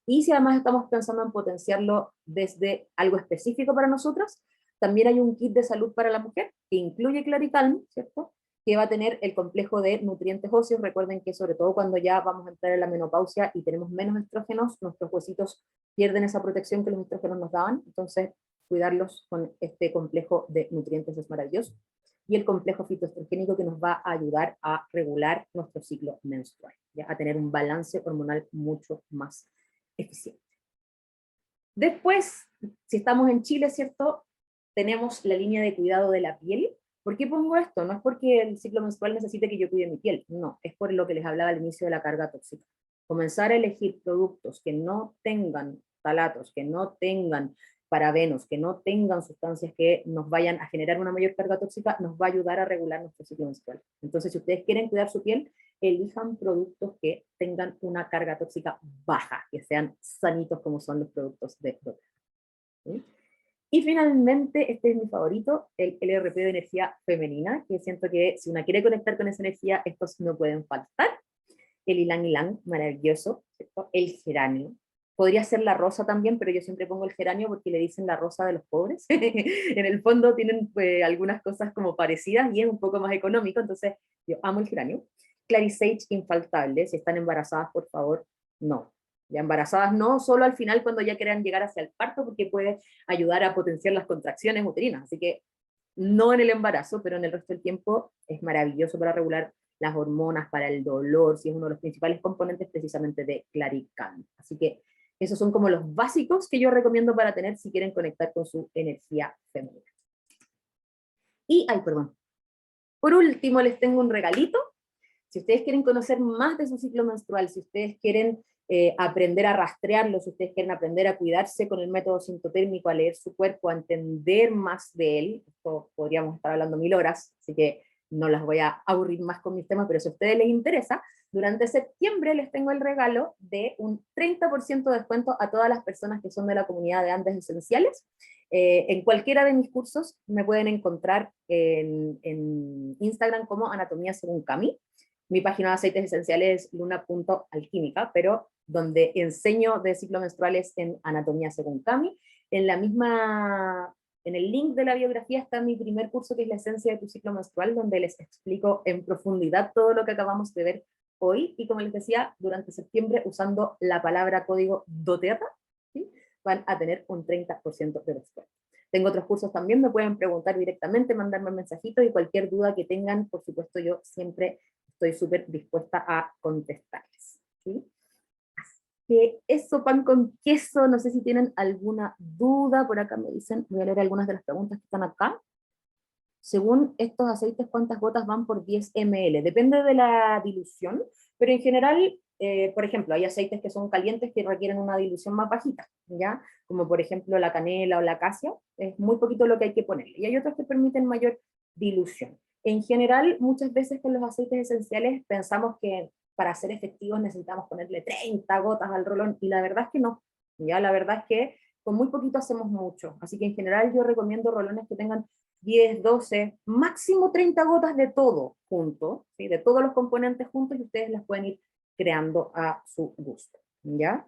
Y si además estamos pensando en potenciarlo desde algo específico para nosotros, también hay un kit de salud para la mujer que incluye Claricalm, ¿cierto? Que va a tener el complejo de nutrientes óseos. Recuerden que sobre todo cuando ya vamos a entrar en la menopausia y tenemos menos estrógenos, nuestros huesitos pierden esa protección que los estrógenos nos daban. Entonces, cuidarlos con este complejo de nutrientes es maravilloso. Y el complejo fitoestrogénico, que nos va a ayudar a regular nuestro ciclo menstrual, ¿ya? A tener un balance hormonal mucho más eficiente. Después, si estamos en Chile, ¿cierto? Tenemos la línea de cuidado de la piel. ¿Por qué pongo esto? No es porque el ciclo menstrual necesite que yo cuide mi piel, no, es por lo que les hablaba al inicio de la carga tóxica. Comenzar a elegir productos que no tengan ftalatos, que no tengan parabenos, que no tengan sustancias que nos vayan a generar una mayor carga tóxica, nos va a ayudar a regular nuestro ciclo menstrual. Entonces, si ustedes quieren cuidar su piel, elijan productos que tengan una carga tóxica baja, que sean sanitos como son los productos de doTERRA. ¿Sí? Y finalmente, este es mi favorito, el LRP de energía femenina, que siento que si una quiere conectar con esa energía, estos no pueden faltar. El ylang ylang, maravilloso, ¿cierto? El geranio. Podría ser la rosa también, pero yo siempre pongo el geranio porque le dicen la rosa de los pobres. En el fondo tienen algunas cosas como parecidas y es un poco más económico, entonces yo amo el geranio. Clarisage, infaltable. Si están embarazadas, por favor, no. Ya embarazadas no, solo al final cuando ya quieran llegar hacia el parto, porque puede ayudar a potenciar las contracciones uterinas. Así que no en el embarazo, pero en el resto del tiempo es maravilloso para regular las hormonas, para el dolor, si es uno de los principales componentes precisamente de Claricalm. Así que esos son como los básicos que yo recomiendo para tener si quieren conectar con su energía femenina. Y, ay, perdón. Por último, les tengo un regalito. Si ustedes quieren conocer más de su ciclo menstrual, si ustedes quieren aprender a rastrearlo, si ustedes quieren aprender a cuidarse con el método sintotérmico, a leer su cuerpo, a entender más de él, esto podríamos estar hablando 1000 horas, así que no las voy a aburrir más con mis temas, pero si a ustedes les interesa, durante septiembre les tengo el regalo de un 30% de descuento a todas las personas que son de la comunidad de Andes Esenciales. En cualquiera de mis cursos me pueden encontrar en Instagram como Anatomía Según Cami. Mi página de aceites esenciales es luna.alquímica, pero donde enseño de ciclo menstruales en Anatomía Según Cami. En la misma, en el link de la biografía está mi primer curso, que es la esencia de tu ciclo menstrual, donde les explico en profundidad todo lo que acabamos de ver hoy. Y como les decía, durante septiembre, usando la palabra código doTERRA, ¿sí? Van a tener un 30% de descuento. Tengo otros cursos también, me pueden preguntar directamente, mandarme mensajitos, y cualquier duda que tengan, por supuesto, yo siempre estoy súper dispuesta a contestarles. ¿Sí? Así que eso, pan con queso. No sé si tienen alguna duda. Por acá me dicen, voy a leer algunas de las preguntas que están acá. Según estos aceites, ¿cuántas gotas van por 10 ml? Depende de la dilución, pero en general, por ejemplo, hay aceites que son calientes que requieren una dilución más bajita, ¿ya? Como por ejemplo la canela o la acacia, es muy poquito lo que hay que ponerle. Y hay otros que permiten mayor dilución. En general, muchas veces con los aceites esenciales pensamos que para ser efectivos necesitamos ponerle 30 gotas al rolón, y la verdad es que no. Ya, la verdad es que con muy poquito hacemos mucho. Así que en general yo recomiendo rolones que tengan 10, 12, máximo 30 gotas de todo junto, ¿sí? De todos los componentes juntos, y ustedes las pueden ir creando a su gusto, ¿ya?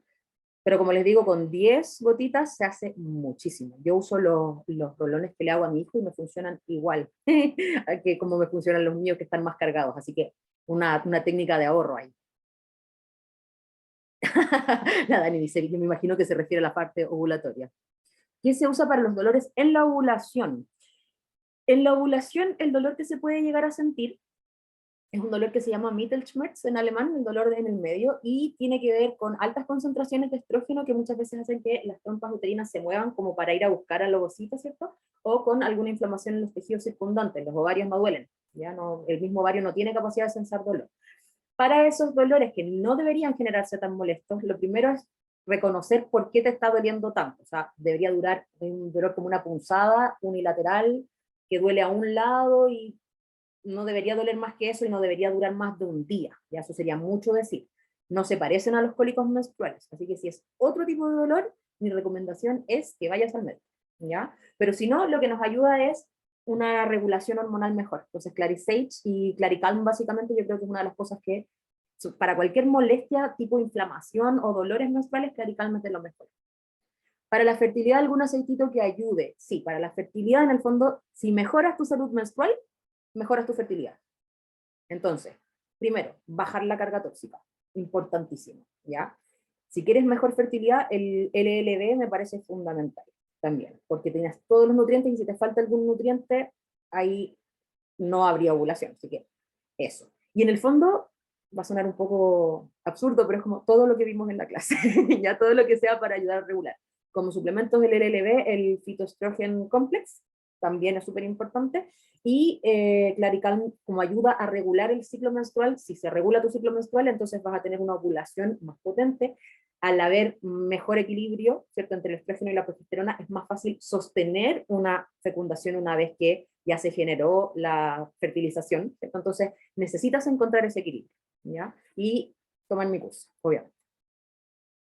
Pero como les digo, con 10 gotitas se hace muchísimo. Yo uso los rolones que le hago a mi hijo y me funcionan igual que como me funcionan los míos, que están más cargados. Así que una técnica de ahorro ahí. La Dani dice, yo me imagino que se refiere a la parte ovulatoria. ¿Qué se usa para los dolores en la ovulación? En la ovulación, el dolor que se puede llegar a sentir es un dolor que se llama Mittelschmerz en alemán, el dolor en el medio, y tiene que ver con altas concentraciones de estrógeno que muchas veces hacen que las trompas uterinas se muevan como para ir a buscar al ovocito, ¿cierto? O con alguna inflamación en los tejidos circundantes, los ovarios no duelen, ya no, el mismo ovario no tiene capacidad de sensar dolor. Para esos dolores que no deberían generarse tan molestos, lo primero es reconocer por qué te está doliendo tanto. O sea, debería durar un dolor como una punzada unilateral que duele a un lado y no debería doler más que eso y no debería durar más de un día. Ya eso sería mucho decir. No se parecen a los cólicos menstruales. Así que si es otro tipo de dolor, mi recomendación es que vayas al médico. ¿Ya? Pero si no, lo que nos ayuda es una regulación hormonal mejor. Entonces, Clarisage y Claricalm, básicamente, yo creo que es una de las cosas que, para cualquier molestia, tipo inflamación o dolores menstruales, Claricalm es de lo mejor. Para la fertilidad, algún aceitito que ayude. Sí, para la fertilidad, en el fondo, si mejoras tu salud menstrual, mejoras tu fertilidad. Entonces, primero, bajar la carga tóxica. Importantísimo, ¿ya? Si quieres mejor fertilidad, el LLB me parece fundamental también, porque tienes todos los nutrientes y si te falta algún nutriente, ahí no habría ovulación. Así que eso. Y en el fondo, va a sonar un poco absurdo, pero es como todo lo que vimos en la clase, ya todo lo que sea para ayudar a regular. Como suplementos el LLB, el Phytoestrogen Complex, también es súper importante, y Claricalm como ayuda a regular el ciclo menstrual. Si se regula tu ciclo menstrual, entonces vas a tener una ovulación más potente. Al haber mejor equilibrio, ¿cierto?, entre el estrógeno y la progesterona, es más fácil sostener una fecundación una vez que ya se generó la fertilización, ¿cierto? Entonces necesitas encontrar ese equilibrio, ¿ya? Y tomar mi curso, obviamente.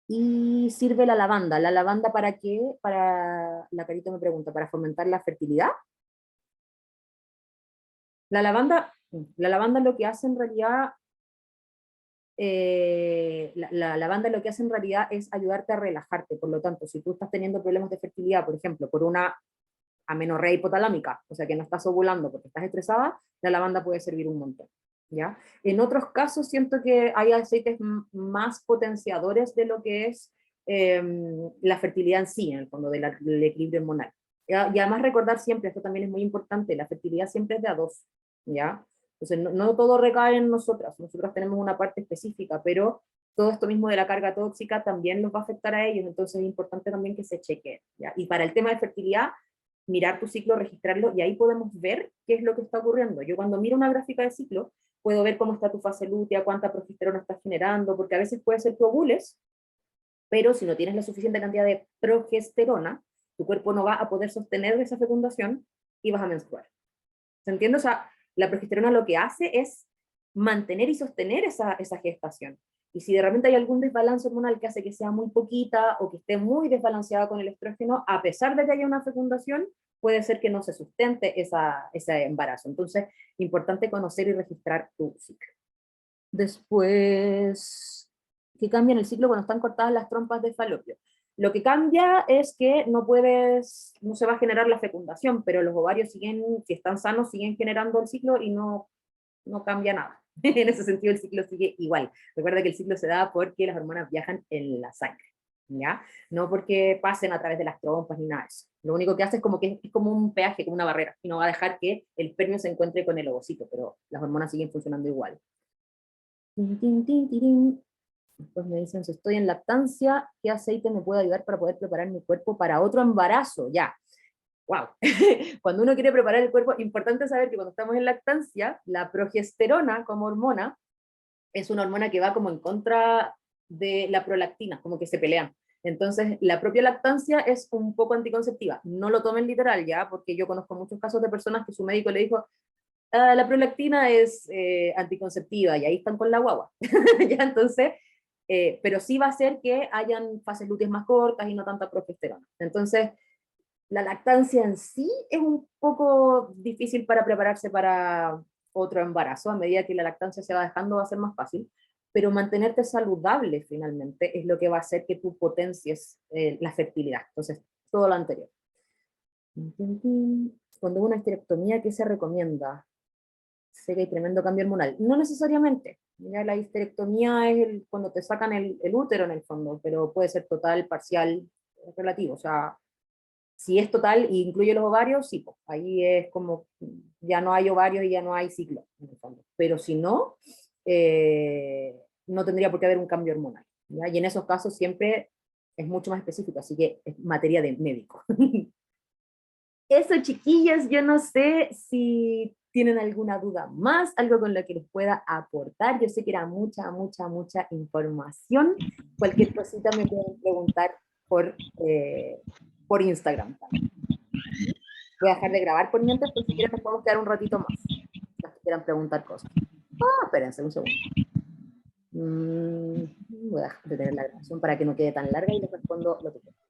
Y sirve la lavanda. ¿La lavanda para qué? Para, la Carito me pregunta, ¿para fomentar la fertilidad? La lavanda lo que hace en realidad, la lavanda lo que hace en realidad es ayudarte a relajarte. Por lo tanto, si tú estás teniendo problemas de fertilidad, por ejemplo, por una amenorrea hipotalámica, o sea que no estás ovulando porque estás estresada, la lavanda puede servir un montón. ¿Ya? En otros casos siento que hay aceites más potenciadores de lo que es la fertilidad en sí, en el fondo del equilibrio hormonal. Y además recordar siempre, esto también es muy importante, la fertilidad siempre es de a dos, ¿ya? Entonces no todo recae en nosotras tenemos una parte específica, pero todo esto mismo de la carga tóxica también los va a afectar a ellos, entonces es importante también que se chequee, ¿ya? Y para el tema de fertilidad, mirar tu ciclo, registrarlo, y ahí podemos ver qué es lo que está ocurriendo. Yo cuando miro una gráfica de ciclo, puedo ver cómo está tu fase lútea, cuánta progesterona estás generando, porque a veces puede ser que ovules, pero si no tienes la suficiente cantidad de progesterona, tu cuerpo no va a poder sostener esa fecundación y vas a menstruar. ¿Se entiende? O sea, la progesterona lo que hace es mantener y sostener esa gestación. Y si de repente hay algún desbalance hormonal que hace que sea muy poquita o que esté muy desbalanceada con el estrógeno, a pesar de que haya una fecundación, puede ser que no se sustente ese embarazo. Entonces, importante conocer y registrar tu ciclo. Después, ¿qué cambia en el ciclo cuando están cortadas las trompas de falopio? Lo que cambia es que no se va a generar la fecundación, pero los ovarios siguen, si están sanos, siguen generando el ciclo y no cambia nada. En ese sentido el ciclo sigue igual. Recuerda que el ciclo se da porque las hormonas viajan en la sangre, ¿ya? No porque pasen a través de las trompas ni nada de eso. Lo único que hace es es como un peaje, como una barrera, y no va a dejar que el espermio se encuentre con el ovocito, pero las hormonas siguen funcionando igual. Después me dicen, si estoy en lactancia, ¿qué aceite me puede ayudar para poder preparar mi cuerpo para otro embarazo? Ya, wow. Cuando uno quiere preparar el cuerpo, importante saber que cuando estamos en lactancia, la progesterona como hormona es una hormona que va como en contra de la prolactina, como que se pelean. Entonces, la propia lactancia es un poco anticonceptiva. No lo tomen literal ya, porque yo conozco muchos casos de personas que su médico le dijo, "Ah, la prolactina es anticonceptiva", y ahí están con la guagua. ¿Ya? Entonces, pero sí va a hacer que hayan fases lúteas más cortas y no tanta progesterona. Entonces, la lactancia en sí es un poco difícil para prepararse para otro embarazo. A medida que la lactancia se va dejando va a ser más fácil, pero mantenerte saludable finalmente es lo que va a hacer que tú potencies la fertilidad. Entonces, todo lo anterior. Cuando hubo una histerectomía, ¿qué se recomienda? sé que hay tremendo cambio hormonal. No necesariamente. Ya la histerectomía es cuando te sacan el útero en el fondo, pero puede ser total, parcial, relativo. O sea, si es total e incluye los ovarios, sí, pues, ahí es como ya no hay ovarios y ya no hay ciclo, en el fondo. Pero si no, no tendría por qué haber un cambio hormonal. ¿Ya? Y en esos casos siempre es mucho más específico, así que es materia de médico. Eso, chiquillas, yo no sé si tienen alguna duda más, algo con lo que les pueda aportar. Yo sé que era mucha, mucha, mucha información. Cualquier cosita me pueden preguntar por Instagram también. Voy a dejar de grabar por mientras, por si quieren nos podemos quedar un ratito más. Las que quieran preguntar cosas. Ah, espérense un segundo. Voy a dejar de tener la grabación para que no quede tan larga y les respondo lo que quiero.